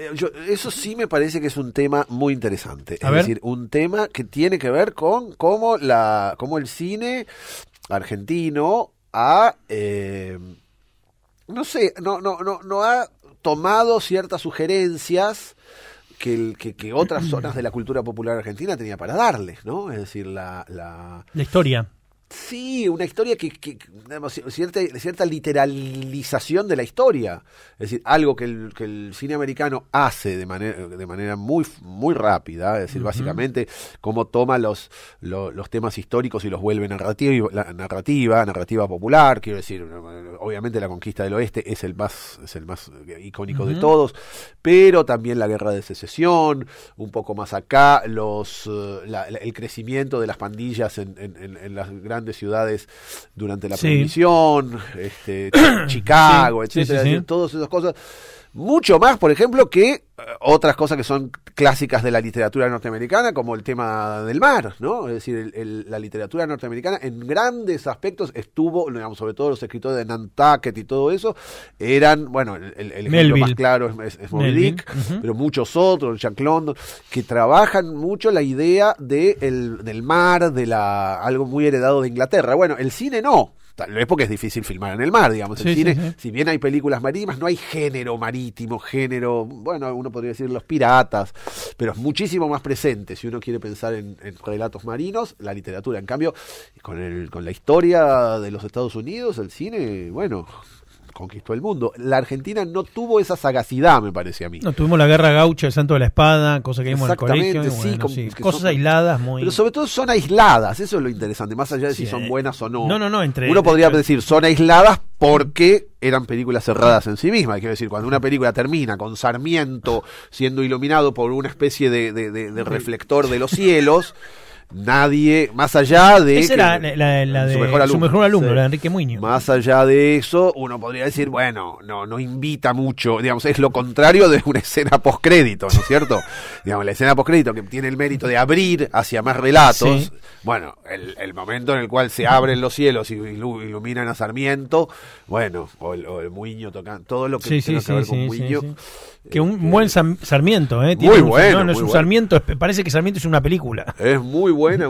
sí me parece que es un tema muy interesante. Es decir, un tema que tiene que ver con cómo el cine argentino ha... no ha tomado ciertas sugerencias que otras zonas de la cultura popular argentina tenía para darles, ¿no? Es decir, la historia. Sí, una historia que digamos, cierta literalización de la historia. Es decir, algo que el cine americano hace de manera muy, muy rápida. Es decir, básicamente cómo toma los temas históricos y los vuelve narrativa popular. Quiero decir, obviamente la conquista del oeste es el más icónico de todos, pero también la guerra de secesión, un poco más acá, el crecimiento de las pandillas en las grandes ciudades durante la prohibición, Chicago, etcétera, todas esas cosas. Mucho más, por ejemplo, que otras cosas que son clásicas de la literatura norteamericana, como el tema del mar, ¿no? Es decir, la literatura norteamericana en grandes aspectos estuvo, digamos, sobre todo los escritores de Nantucket y todo eso, eran, bueno, el ejemplo más claro es Moby Dick, pero muchos otros, Jack London, que trabajan mucho la idea del mar, algo muy heredado de Inglaterra. Bueno, el cine no. Tal vez porque es difícil filmar en el mar, digamos. El cine, si bien hay películas marítimas, no hay género marítimo, bueno, uno podría decir los piratas, pero es muchísimo más presente si uno quiere pensar en relatos marinos, la literatura. En cambio, con la historia de los Estados Unidos, el cine, bueno, conquistó el mundo. La Argentina no tuvo esa sagacidad, me parece a mí. No, tuvimos la Guerra Gaucha, el Santo de la Espada, cosa que vimos en el colegio. Sí, bueno, sí. Cosas aisladas muy... Pero sobre todo son aisladas, eso es lo interesante, más allá de si son buenas o no. No, Uno podría decir, son aisladas porque eran películas cerradas en sí mismas. Quiero decir, cuando una película termina con Sarmiento siendo iluminado por una especie de reflector de los cielos... Nadie, más allá de... Esa era la de su mejor alumno, la de Enrique Muñoz. Más allá de eso, uno podría decir, bueno, no invita mucho, digamos, es lo contrario de una escena postcrédito, ¿no es cierto? Digamos, la escena postcrédito que tiene el mérito de abrir hacia más relatos, sí. Bueno, el momento en el cual se abren los cielos y iluminan a Sarmiento, bueno, o el Muñoz tocando, todo lo que tiene que ver con Muñoz. Que un buen Sarmiento, ¿eh? Muy bueno. No es un Sarmiento, parece que Sarmiento es una película. Es muy buena.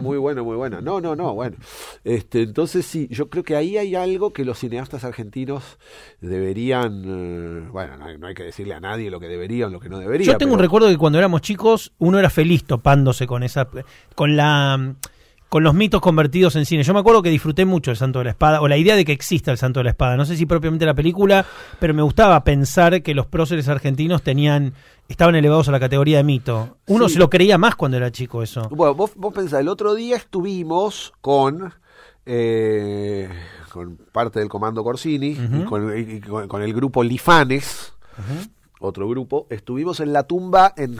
No, bueno. Entonces sí, yo creo que ahí hay algo que los cineastas argentinos deberían, no hay que decirle a nadie lo que deberían, lo que no deberían. Yo tengo un recuerdo que cuando éramos chicos, uno era feliz topándose con los mitos convertidos en cine. Yo me acuerdo que disfruté mucho el Santo de la Espada, o la idea de que exista el Santo de la Espada. No sé si propiamente la película, pero me gustaba pensar que los próceres argentinos estaban elevados a la categoría de mito. Uno se lo creía más cuando era chico eso. Bueno, vos pensás, el otro día estuvimos con parte del Comando Corsini, uh-huh. y con el grupo Lifanes, uh-huh. Otro grupo, estuvimos en la tumba en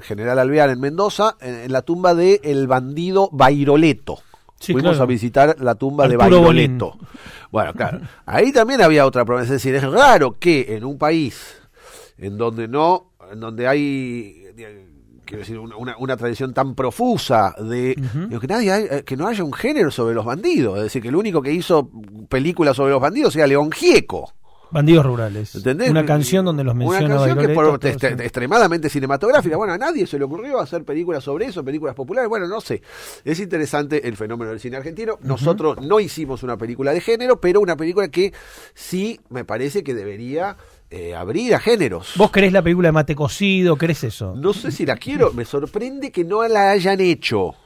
General Alvear, en Mendoza, en la tumba de el bandido Bairoleto. Sí, fuimos a visitar la tumba Arturo de Bairoleto. Bolín. Bueno, claro, ahí también había otra promesa, es decir, es raro que en un país en donde hay, quiero decir, una tradición tan profusa de uh-huh. que no haya un género sobre los bandidos, es decir, que el único que hizo películas sobre los bandidos sea León Gieco. Bandidos Rurales. ¿Entendés? Una canción donde los menciona. Una canción que extremadamente cinematográfica. Bueno, a nadie se le ocurrió hacer películas sobre eso, películas populares. Bueno, no sé. Es interesante el fenómeno del cine argentino. Uh-huh. Nosotros no hicimos una película de género, pero una película que sí me parece que debería abrir a géneros. ¿Vos querés la película de Mate Cocido? ¿Querés eso? No sé si la quiero. Me sorprende que no la hayan hecho.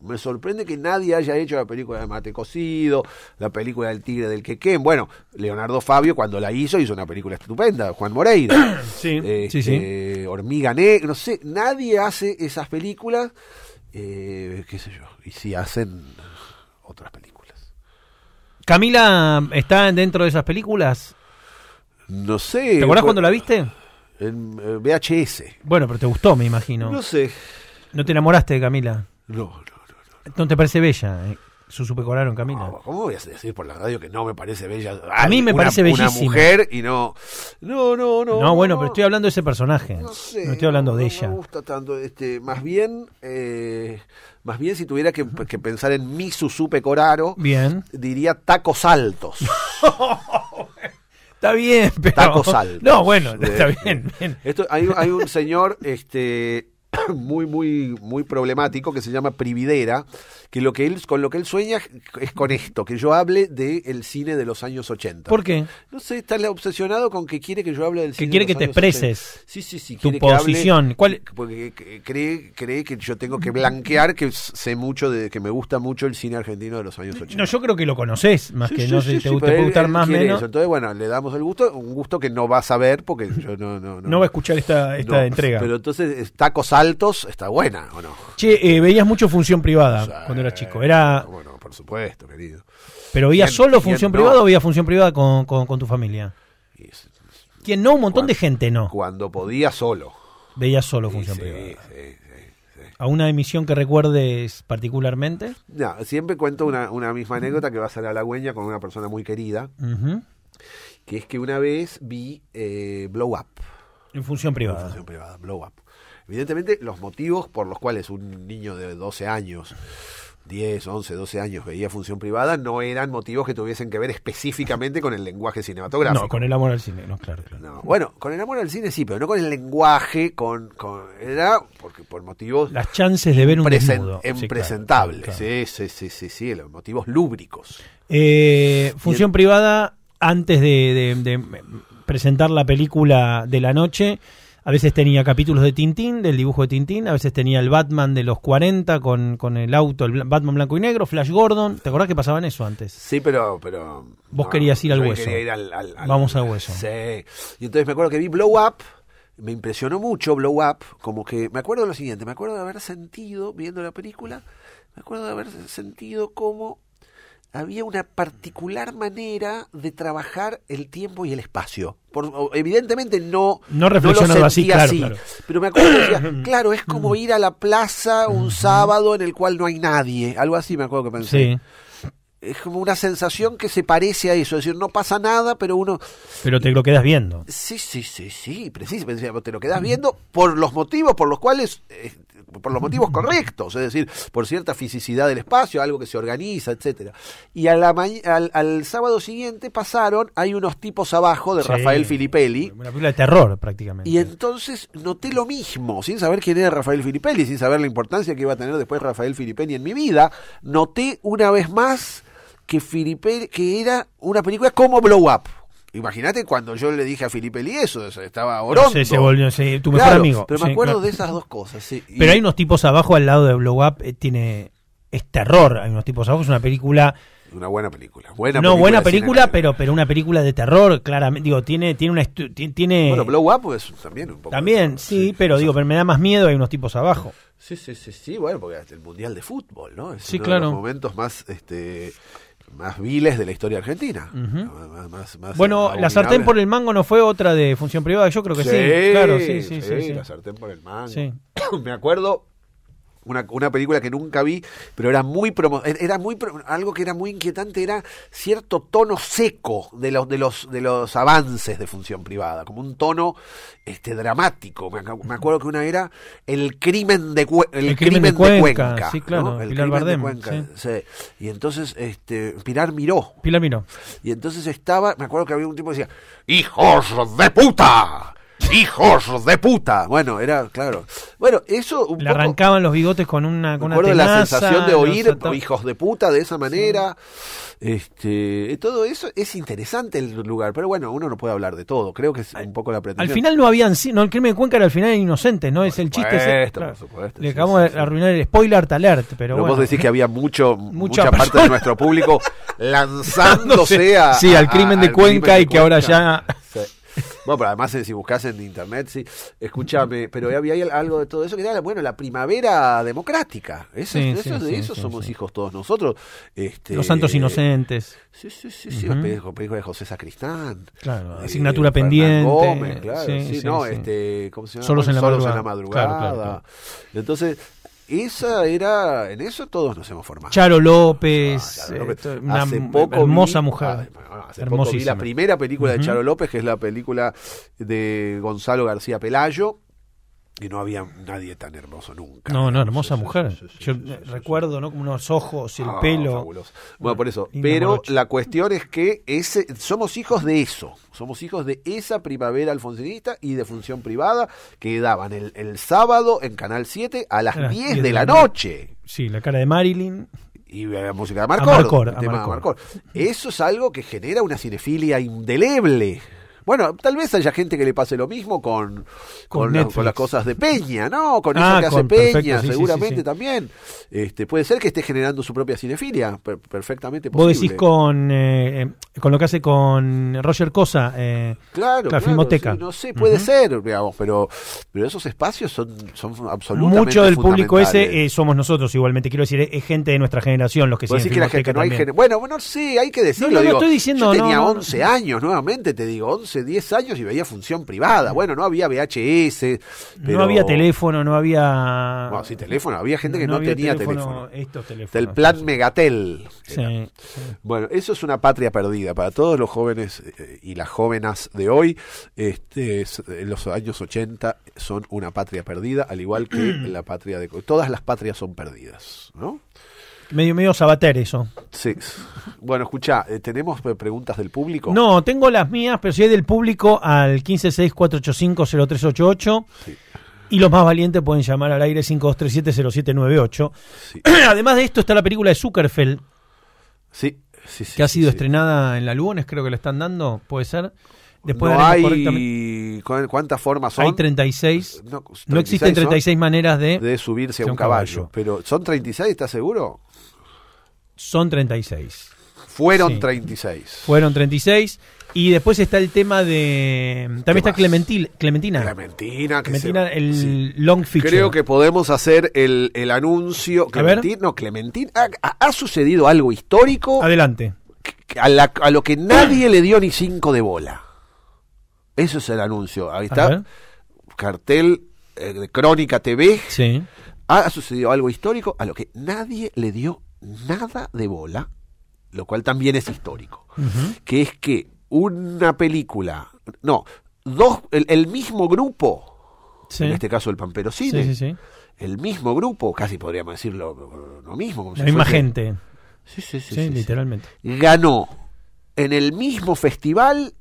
Me sorprende que nadie haya hecho la película de Mate Cocido, la película del Tigre del Quequén. Bueno, Leonardo Fabio cuando la hizo una película estupenda, Juan Moreira. Sí. Hormiga Negra, no sé, nadie hace esas películas, qué sé yo, y si hacen otras películas. ¿Camila está dentro de esas películas? No sé. ¿Te acordás cuando la viste? En VHS. Bueno, pero te gustó, me imagino. No sé. ¿No te enamoraste de Camila? No. ¿No te parece bella? Susu Pecoraro, Camila. No, ¿cómo voy a decir por la radio que no me parece bella? A mí me parece bellísima. Una mujer y no. No, bueno, pero estoy hablando de ese personaje. No sé. No estoy hablando de ella. No me gusta tanto. Más bien si tuviera que pensar en mi Susu Pecoraro, bien, diría tacos altos. Está bien, pero... Tacos altos. No, bueno, está bien. Hay un señor muy problemático que se llama Prividera, que con lo que él sueña es con esto, que yo hable del cine de los años 80. ¿Por qué? No sé, está obsesionado con que quiere que yo hable del cine de los años 80. Que quiere que te expreses. Sí, tu posición. ¿Cuál? Porque cree que yo tengo que blanquear que sé mucho que me gusta mucho el cine argentino de los años 80. No, yo creo que lo conoces, más que no sé si te puede gustar más o menos. Eso. Entonces, bueno, le damos el gusto, un gusto que no va a saber porque yo no va a escuchar esta entrega. Pero entonces, tacos altos, está buena, ¿o no? Che, veías mucho Función Privada cuando eras chico. Bueno, por supuesto, querido. ¿Pero veías solo Función Privada o veías Función Privada con tu familia? ¿Quién no? Un montón de gente no. Cuando podía solo. Veías solo Función Privada. Sí. ¿A una emisión que recuerdes particularmente? No, siempre cuento una misma anécdota que va a ser halagüeña con una persona muy querida, uh-huh. Que es que una vez vi Blow Up. En Función Privada. Blow Up. Evidentemente, los motivos por los cuales un niño de 12 años, 10, 11, 12 años veía Función Privada no eran motivos que tuviesen que ver específicamente con el lenguaje cinematográfico. No, con el amor al cine, no, claro. No, bueno, con el amor al cine sí, pero no con el lenguaje, era porque por motivos... Las chances de ver un desnudo. Impresentables, claro. Sí, los motivos lúbricos. Función Privada, antes de presentar la película de la noche... A veces tenía capítulos de Tintín, del dibujo de Tintín, a veces tenía el Batman de los 40 con el auto, el Batman blanco y negro, Flash Gordon. ¿Te acordás que pasaban eso antes? Sí, pero vos querías ir al hueso. Quería ir Vamos al hueso. Sí. Y entonces me acuerdo que vi Blow Up, me impresionó mucho Blow Up, como que me acuerdo de lo siguiente, me acuerdo de haber sentido, viendo la película, como había una particular manera de trabajar el tiempo y el espacio. Evidentemente no reflexionado lo así, claro. Pero me acuerdo que decía, claro, es como ir a la plaza un sábado en el cual no hay nadie. Algo así me acuerdo que pensé. Sí. Es como una sensación que se parece a eso. Es decir, no pasa nada, pero uno... Pero te lo quedas viendo. Sí, precisamente. Te lo quedas viendo por los motivos por los cuales... por los motivos correctos, es decir, por cierta fisicidad del espacio, algo que se organiza, etcétera. Y al sábado siguiente hay unos tipos abajo de Rafael Filippelli. Una película de terror, prácticamente. Y entonces noté lo mismo, sin saber quién era Rafael Filippelli, sin saber la importancia que iba a tener después Rafael Filippelli en mi vida, noté una vez más que Filippelli, que era una película como Blow Up. Imagínate cuando yo le dije a Filippelli eso, estaba orondo. Se volvió tu mejor amigo. Pero me acuerdo de esas dos cosas. Sí. Pero hay unos tipos abajo al lado de Blow Up, es terror. Hay unos tipos abajo, es una película... Una buena película. Buena película, pero una película de terror, claramente. Digo, tiene Bueno, Blow Up es también un poco... También, sí, pero pero me da más miedo, hay unos tipos abajo. Sí, bueno, porque el Mundial de Fútbol, ¿no? Es uno claro. de los momentos más viles de la historia argentina. Más bueno, La sartén por el mango no fue otra de Función Privada, yo creo que sí. Claro, sí. La sartén por el mango. Sí. Me acuerdo una película que nunca vi, pero era algo que era muy inquietante, era cierto tono seco de los avances de Función Privada, como un tono dramático. Me acuerdo que una era el crimen de Cuenca. Sí, claro, ¿no? El Pilar crimen Bardem, de Cuenca, sí. Y entonces Pilar Miró. Y entonces me acuerdo que había un tipo que decía, ¡hijos de puta! ¡Hijos de puta! Bueno, era, claro. Bueno, eso Le arrancaban los bigotes con una tenaza. La sensación de oír hijos de puta de esa manera. Sí. Todo eso es interesante el lugar, pero bueno, uno no puede hablar de todo. Creo que es un poco la pretensión. Al final no habían... el crimen de Cuenca era al final inocentes, ¿no? Es el chiste. Por supuesto. Le acabamos de arruinar el spoiler alert, pero bueno. Vos decís que había mucha parte de nuestro público lanzándose al crimen de Cuenca y que ahora ya... Sí. Bueno, pero además si buscas en internet, sí, escúchame, pero había algo de todo eso que era, bueno, la primavera democrática. Eso somos hijos todos nosotros. Los santos inocentes. Sí. Película de José Sacristán. Claro, asignatura pendiente. Gómez, claro, ¿cómo se llama? Solos en la madrugada. Claro. Entonces, en eso todos nos hemos formado. Charo López, una hermosa mujer. Hace poco vi la primera película de Charo López, que es la película de Gonzalo García Pelayo, y no había nadie tan hermoso nunca. No, hermosa mujer. Yo recuerdo, ¿no? Como unos ojos y el pelo. Fabuloso. Bueno, por eso. Pero la cuestión es que somos hijos de eso. Somos hijos de esa primavera alfonsinista y de Función Privada que daban el sábado en Canal 7 a las 10 de la noche. Sí, La cara de Marilyn. Y la música de Marcor. Eso es algo que genera una cinefilia indeleble. Bueno, tal vez haya gente que le pase lo mismo con las cosas de Peña, ¿no? Con eso que hace Peña, seguramente también. Puede ser que esté generando su propia cinefilia, perfectamente posible. Vos decís con lo que hace con Roger Cosa, claro, Filmoteca. Sí, no sé, puede ser, digamos, pero esos espacios son absolutamente mucho del público ese somos nosotros igualmente, quiero decir, es gente de nuestra generación los que siguen decir que la gente no hay bueno, sí, hay que decirlo. No estoy diciendo, yo tenía 11 años, nuevamente te digo, 10 años y veía Función Privada. Bueno, no había VHS. Pero... No había teléfono, no había... Bueno, sí, teléfono. Había gente que no tenía teléfono. Estos teléfonos. Del plan Megatel. Sí. Bueno, eso es una patria perdida. Para todos los jóvenes y las jóvenes de hoy, los años 80 son una patria perdida, al igual que la patria de... Todas las patrias son perdidas, ¿no? Medio Sabater eso. Sí. Bueno, escuchá, ¿tenemos preguntas del público? No, tengo las mías, pero si hay del público al 1564850388. Sí. Y los más valientes pueden llamar al aire 5237-0798. Sí. Además de esto está la película de Zuckerfeld. Sí. Que ha sido estrenada en la Lugones, creo que la están dando, puede ser. Después no hay... ¿Cuántas formas son? Hay 36. No, no existen 36 maneras de subirse a un caballo. Pero ¿son 36? ¿Estás seguro? Son 36. Fueron 36. Fueron 36. Y después está el tema de... También está Clementina. Clementina, el long feature. Creo que podemos hacer el anuncio. Clementina. ¿Ha sucedido algo histórico? Adelante. A lo que nadie le dio ni 5 de bola. Eso es el anuncio. Ahí está. Cartel de Crónica TV. Sí. Ha sucedido algo histórico a lo que nadie le dio nada de bola, lo cual también es histórico. Que es que una película, el mismo grupo, en este caso el Pampero Cine, el mismo grupo, casi podríamos decirlo lo mismo. Como la misma gente. Sí, literalmente. Ganó en el mismo festival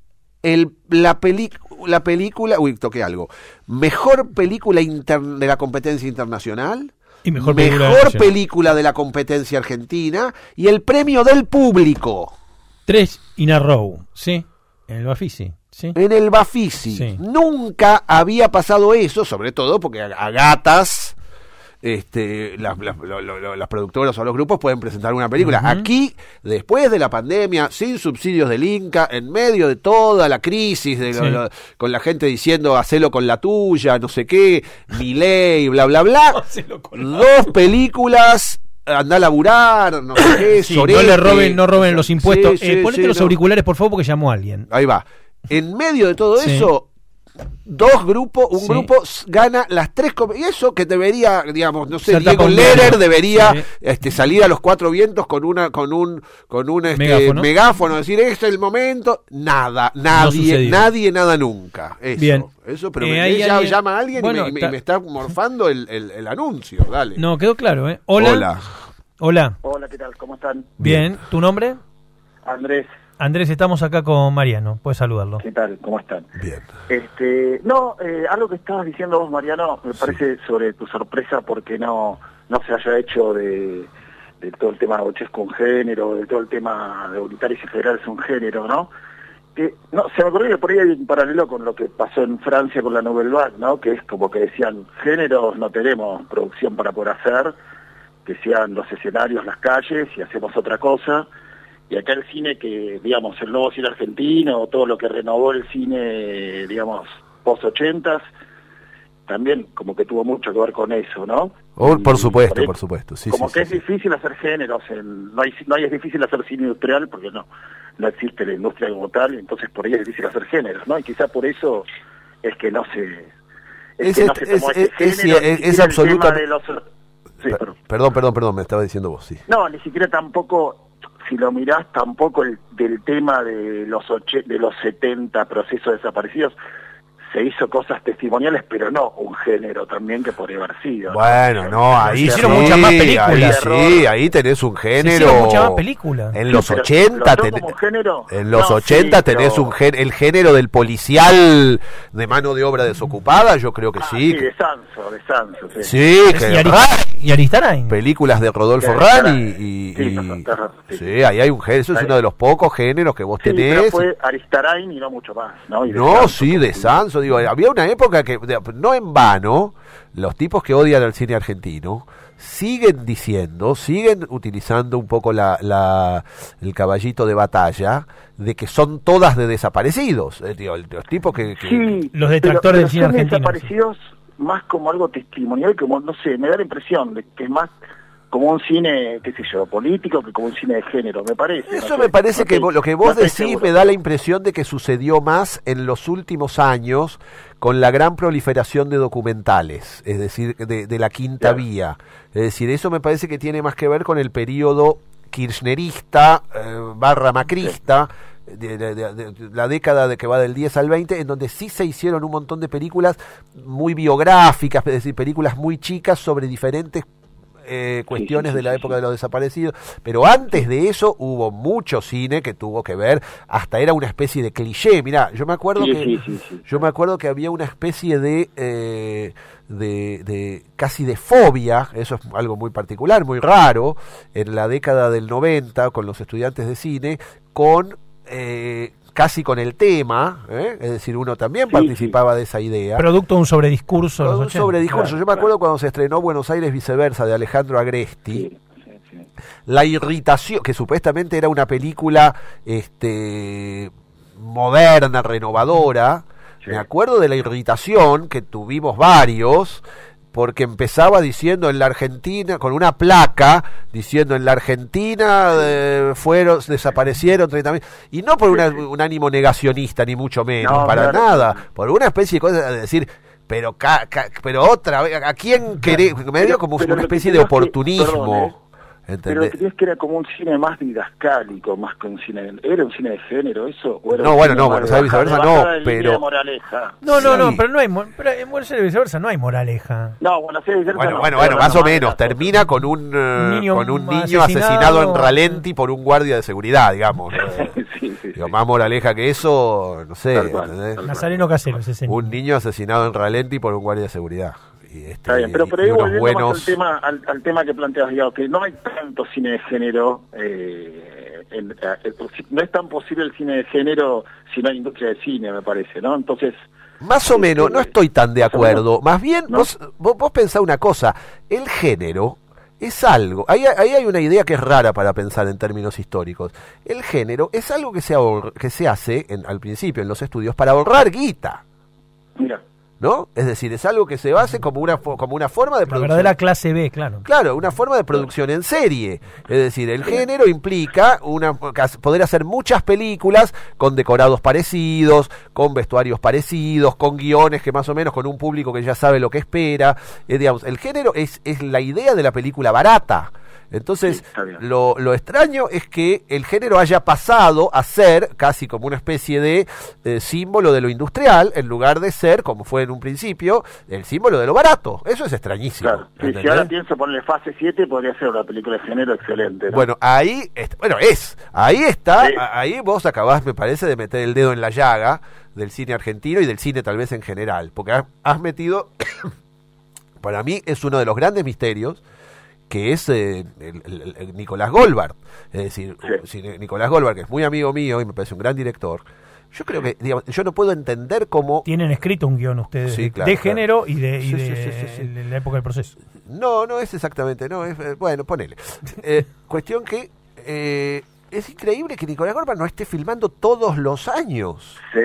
la película, toqué algo, mejor película de la competencia internacional, y mejor película de la competencia argentina, y el premio del público. 3 in a row, sí, en el Bafisi. Sí. En el Bafisi. Sí. Nunca había pasado eso, sobre todo porque a gatas las productoras o los grupos pueden presentar una película. Aquí, después de la pandemia, sin subsidios del Inca, en medio de toda la crisis, con la gente diciendo hacelo con la tuya, no sé qué, Milei, bla, bla, bla, 2 películas... Andá a laburar, no sé qué, no roben los impuestos. Ponete los auriculares, por favor, porque llamó a alguien. Ahí va. En medio de todo eso, un grupo gana las 3 y eso que debería, digamos, no sé, Diego Lehrer debería salir a los 4 vientos con un megáfono, decir, este es el momento. Nada, nadie, nada nunca. Eso. Bien. Eso, pero llama a alguien y me está morfando el anuncio. Dale. No, quedó claro, ¿eh? Hola, ¿qué tal? ¿Cómo están? Bien. ¿Tu nombre? Andrés, estamos acá con Mariano. Puedes saludarlo. ¿Qué tal? ¿Cómo están? Bien. Algo que estabas diciendo vos, Mariano, me parece sobre tu sorpresa porque no se haya hecho de todo el tema de Bauchesco un género, de todo el tema de unitarios y federales un género, ¿no? Se me ocurrió que por ahí hay un paralelo con lo que pasó en Francia con la Nouvelle Vague, ¿no? Que es como que decían, géneros no tenemos producción para poder hacer, que sean los escenarios, las calles, y hacemos otra cosa. Y acá el cine que, digamos, el nuevo cine argentino, todo lo que renovó el cine, digamos, post-80s, también como que tuvo mucho que ver con eso, ¿no? Por supuesto. Sí, como que es difícil hacer géneros, es difícil hacer cine industrial porque no existe la industria como tal, entonces por ahí es difícil hacer géneros, ¿no? Y quizá por eso es que no se... Es absolutamente... Perdón, me estaba diciendo vos, sí. No, ni siquiera tampoco... Si lo mirás, tampoco del tema de los 70 procesos desaparecidos, se hizo cosas testimoniales, pero no un género también que podría haber sido. Bueno, ahí hicieron muchas más películas. Ahí tenés un género. Se hicieron muchas más películas. En los 80 tenés el género del policial de mano de obra desocupada, yo creo que sí. Sí, de Sanso. Sí, y Aristarain. Películas de Rodolfo Rani sí, ahí hay un género, eso es uno de los pocos géneros que vos tenés. Pero fue Aristarain y no mucho más, ¿no? De Sanso. Digo, había una época que, no en vano, los tipos que odian al cine argentino siguen utilizando un poco el caballito de batalla de que son todas de desaparecidos. Los tipos los detractores del cine argentino. Desaparecidos más como algo testimonial, como, no sé, me da la impresión de que es más como un cine, qué sé yo, político que como un cine de género, me parece. Eso me parece que lo que vos decís me da la impresión de que sucedió más en los últimos años con la gran proliferación de documentales, es decir, de la quinta vía. Es decir, eso me parece que tiene más que ver con el periodo kirchnerista, /macrista, de la década de que va del 10 al 20, en donde sí se hicieron un montón de películas muy biográficas, es decir, películas muy chicas sobre diferentes cuestiones de la época de los desaparecidos, pero antes de eso hubo mucho cine que tuvo que ver, hasta era una especie de cliché. Mirá, yo me acuerdo que había una especie de casi de fobia, eso es algo muy particular, muy raro, en la década del 90 con los estudiantes de cine, con casi con el tema, es decir, uno también participaba de esa idea. Producto de un sobrediscurso. Un sobrediscurso. Yo me acuerdo cuando se estrenó Buenos Aires viceversa de Alejandro Agresti. La irritación, que supuestamente era una película moderna, renovadora. Me acuerdo de la irritación que tuvimos varios, porque empezaba diciendo en la Argentina, con una placa, diciendo en la Argentina desaparecieron 30.000, y no por un ánimo negacionista, ni mucho menos, nada, por una especie de cosa de decir, pero otra vez, ¿a quién querés? Me dio como una especie de oportunismo. Pero creías que era como un cine más didascálico, más que un cine... ¿Era un cine de género eso? No, Buenos Aires viceversa no, pero... No, pero no hay... Pero en Buenos Aires viceversa no hay moraleja. No, Buenos Aires viceversa Bueno, más o menos. Termina con un niño asesinado en Ralenti por un guardia de seguridad, digamos. Sí. Más moraleja que eso, no sé. Nazareno Casero, ese señor. Un niño asesinado en Ralenti por un guardia de seguridad. Está bien, pero ahí volviendo más al tema que planteas, digamos, que no hay tanto cine de género, no es tan posible el cine de género si no hay industria de cine, me parece, ¿no? Entonces... Más o menos, no estoy tan de acuerdo. Más bien, ¿no? vos pensá una cosa, el género es algo, ahí hay una idea que es rara para pensar en términos históricos. El género es algo que se hace al principio en los estudios para ahorrar guita. Mira. ¿No? Es decir, es algo que se base como una forma de producción. La verdadera clase B, claro. Claro, una forma de producción en serie. Es decir, el género implica poder hacer muchas películas con decorados parecidos, con vestuarios parecidos, con guiones que más o menos con un público que ya sabe lo que espera. Digamos, el género es la idea de la película barata. Entonces, lo extraño es que el género haya pasado a ser casi como una especie de símbolo de lo industrial, en lugar de ser, como fue en un principio, el símbolo de lo barato. Eso es extrañísimo. Claro. Si ahora pienso ponerle fase 7, podría ser una película de género excelente, ¿no? Bueno, ahí está, ahí vos acabás, me parece, de meter el dedo en la llaga del cine argentino y del cine tal vez en general, porque has metido, para mí es uno de los grandes misterios, que es el Nicolás Goldberg. Es decir, Nicolás Goldberg, que es muy amigo mío y me parece un gran director. Yo creo que, digamos, yo no puedo entender cómo... Tienen escrito un guión ustedes, de género y de la época del proceso. No es exactamente, bueno, ponele. Cuestión que... es increíble que Nicolás Goldberg no esté filmando todos los años. Sí.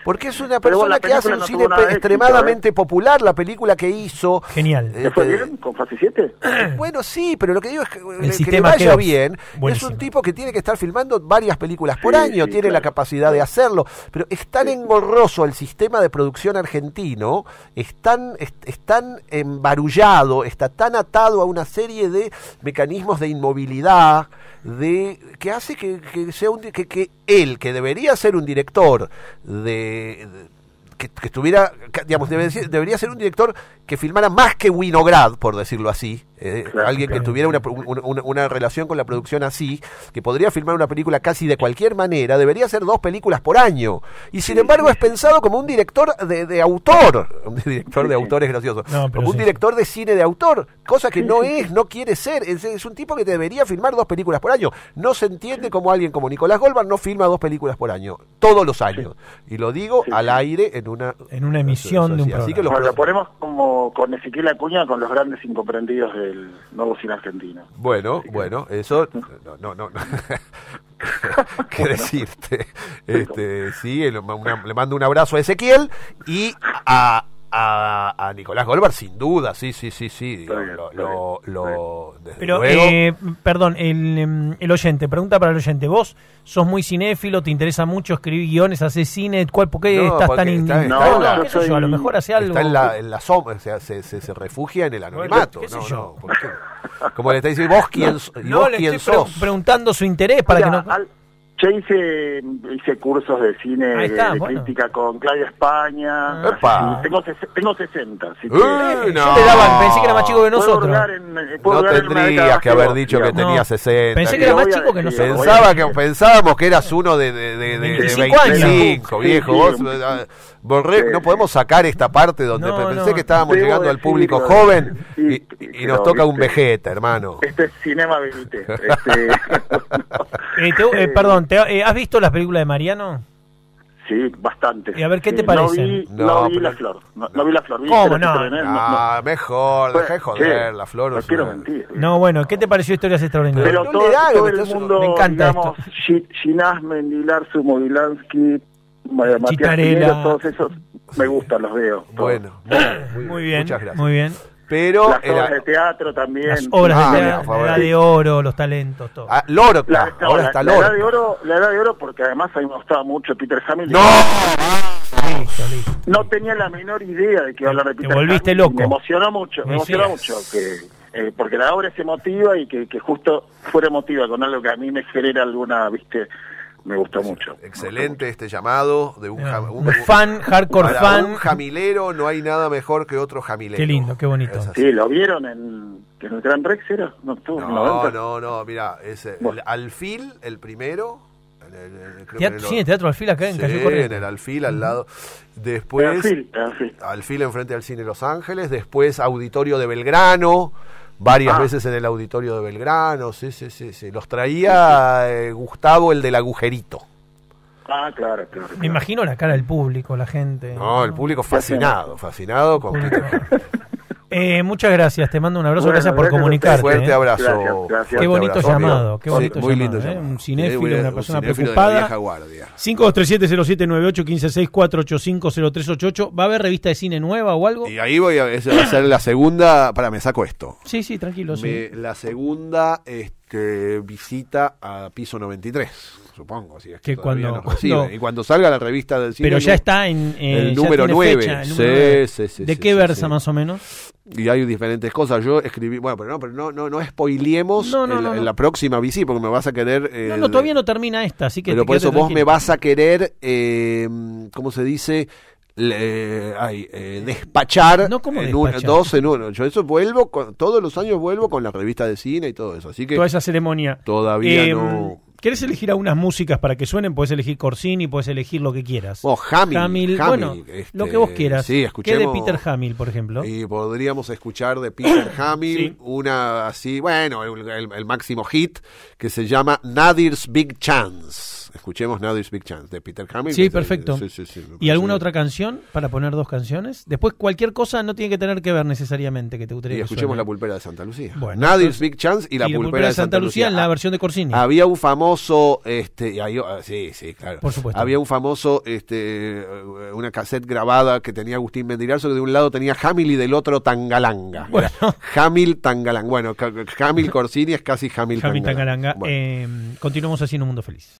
Porque es una persona que hace un cine extremadamente popular, la película que hizo. Genial. ¿Te fue bien con fase 7? Bueno, sí, pero lo que digo es que le vaya bien. Buenísimo. Es un tipo que tiene que estar filmando varias películas por año, tiene la capacidad de hacerlo, pero es tan engorroso el sistema de producción argentino, es tan embarullado, está tan atado a una serie de mecanismos de inmovilidad, que hace que sea que él, que debería ser un director que estuviera, digamos, debería ser un director que filmara más que Winograd, por decirlo así, alguien que tuviera una relación con la producción así, que podría filmar una película casi de cualquier manera, debería hacer 2 películas por año, y sin embargo es pensado como un director de autor, un director de autor es gracioso, como un director de cine de autor, cosa que no quiere ser, es un tipo que debería filmar 2 películas por año. No se entiende cómo alguien como Nicolás Goldberg no filma 2 películas por año, todos los años, y lo digo al aire en una emisión de un programa. Así que lo ponemos como con Ezequiel Acuña, con los grandes incomprendidos del nuevo cine argentino. Bueno, eso no. ¿Qué decirte? Le mando un abrazo a Ezequiel y a Nicolás Goldberg, sin duda, sí. Pero, luego... perdón, el oyente, pregunta para el oyente, vos sos muy cinéfilo, te interesa mucho escribir guiones, haces cine, ¿por qué estás tan a lo mejor hace algo. Está en la sombra, o sea, se refugia en el anonimato. Como le está diciendo, ¿vos quién sos? Estoy preguntando su interés para que no... Yo hice cursos de cine, crítica con Claudia España. Tengo 60. Así que, pensé que era más chico que nosotros. No tendrías que haber dicho que tenía 60. Pensé que era más chico que nosotros. Pensábamos que eras uno de 25, viejo. No podemos sacar esta parte donde pensé que estábamos llegando al público joven y nos toca un vegeta, hermano. Este es Cinema Verité. Perdón, ¿has visto las películas de Mariano? Sí, bastante. Y a ver, ¿qué te parece? No vi La Flor. No vi La Flor. ¿Cómo no? Mejor, dejá de joder, La Flor. No quiero mentir. No, bueno, ¿qué te pareció Historias Extraordinarias? Pero todo el mundo, me encanta, digamos, Ginás, Mendilar, Movilansky, Matías Pinero, todos esos, me gustan, los veo. Bueno, muy bien, muchas gracias. muy bien. Pero las obras de teatro también. Las obras de teatro, la Edad de Oro, los talentos, todo. Lorca, ahora está Lorca. La Edad de Oro, porque además a mí me gustaba mucho Peter Hamilton. ¡No! Listo. No tenía la menor idea de que iba a hablar de Peter Hamilton. Te volviste loco. Me emocionó mucho, porque la obra es emotiva y que justo fuera emotiva con algo que a mí me genera alguna, me gustó mucho. Excelente este llamado de un fan, hardcore fan. Un jamilero, no hay nada mejor que otro jamilero. Qué lindo, qué bonito. Sí, ¿lo vieron en el Gran Rex era? No, mira, el Alfil, el primero. Teatro Alfil acá en Calle Corrientes. En el Alfil al lado. Después Alfil enfrente al Cine Los Ángeles, después Auditorio de Belgrano. Varias veces en el Auditorio de Belgrano, sí. Los traía Gustavo, el del agujerito. Claro. Me imagino la cara del público, la gente. No, el público fascinado con Peter. Muchas gracias, te mando un abrazo, gracias por comunicarte. Fuerte abrazo. Gracias. Qué bonito llamado, qué bonito muy llamado. Lindo llamado. Un cinéfilo, una persona cinéfilo preocupada. De la vieja guardia. 5237-0798, 1564850388. ¿Va a haber revista de cine nueva o algo? Y ahí esa va a ser la segunda. Me saco esto. Sí, tranquilo. La segunda visita a Piso 93. Supongo, si es que cuando y cuando salga la revista del cine. Pero ya está en el número 9. Sí. ¿De qué versa más o menos? Y hay diferentes cosas. Yo escribí, pero no spoileemos en la próxima visita, porque me vas a querer. Todavía no termina esta, así que. Pero por eso vos me vas a querer, ¿cómo se dice? Despachar dos en uno. Yo eso todos los años vuelvo con la revista de cine y todo eso. Así que toda esa ceremonia. Todavía no. ¿Querés elegir algunas músicas para que suenen? Puedes elegir Corsini, puedes elegir lo que quieras. Hamill, bueno, lo que vos quieras. Sí, escuchemos. ¿Qué de Peter Hamill, por ejemplo? Y podríamos escuchar de Peter Hamill una así, el máximo hit que se llama Nadir's Big Chance. Escuchemos Nadir's Big Chance de Peter Hamill. Sí, perfecto. Sí, ¿Y alguna otra canción para poner dos canciones? Después cualquier cosa no tiene que tener que ver necesariamente que te gustaría. Y escuchemos La Pulpera de Santa Lucía. Bueno, Nadir's Big Chance y La Pulpera de Santa Lucía en la versión de Corsini. Había un famoso claro. Por supuesto. Había un famoso una cassette grabada que tenía Agustín Mendilarzo, que de un lado tenía Hamill y del otro Tangalanga. Bueno. Hamill Tangalanga. Bueno, Hamill Corsini es casi Hamill Tangalanga. Continuamos así en Un Mundo Feliz.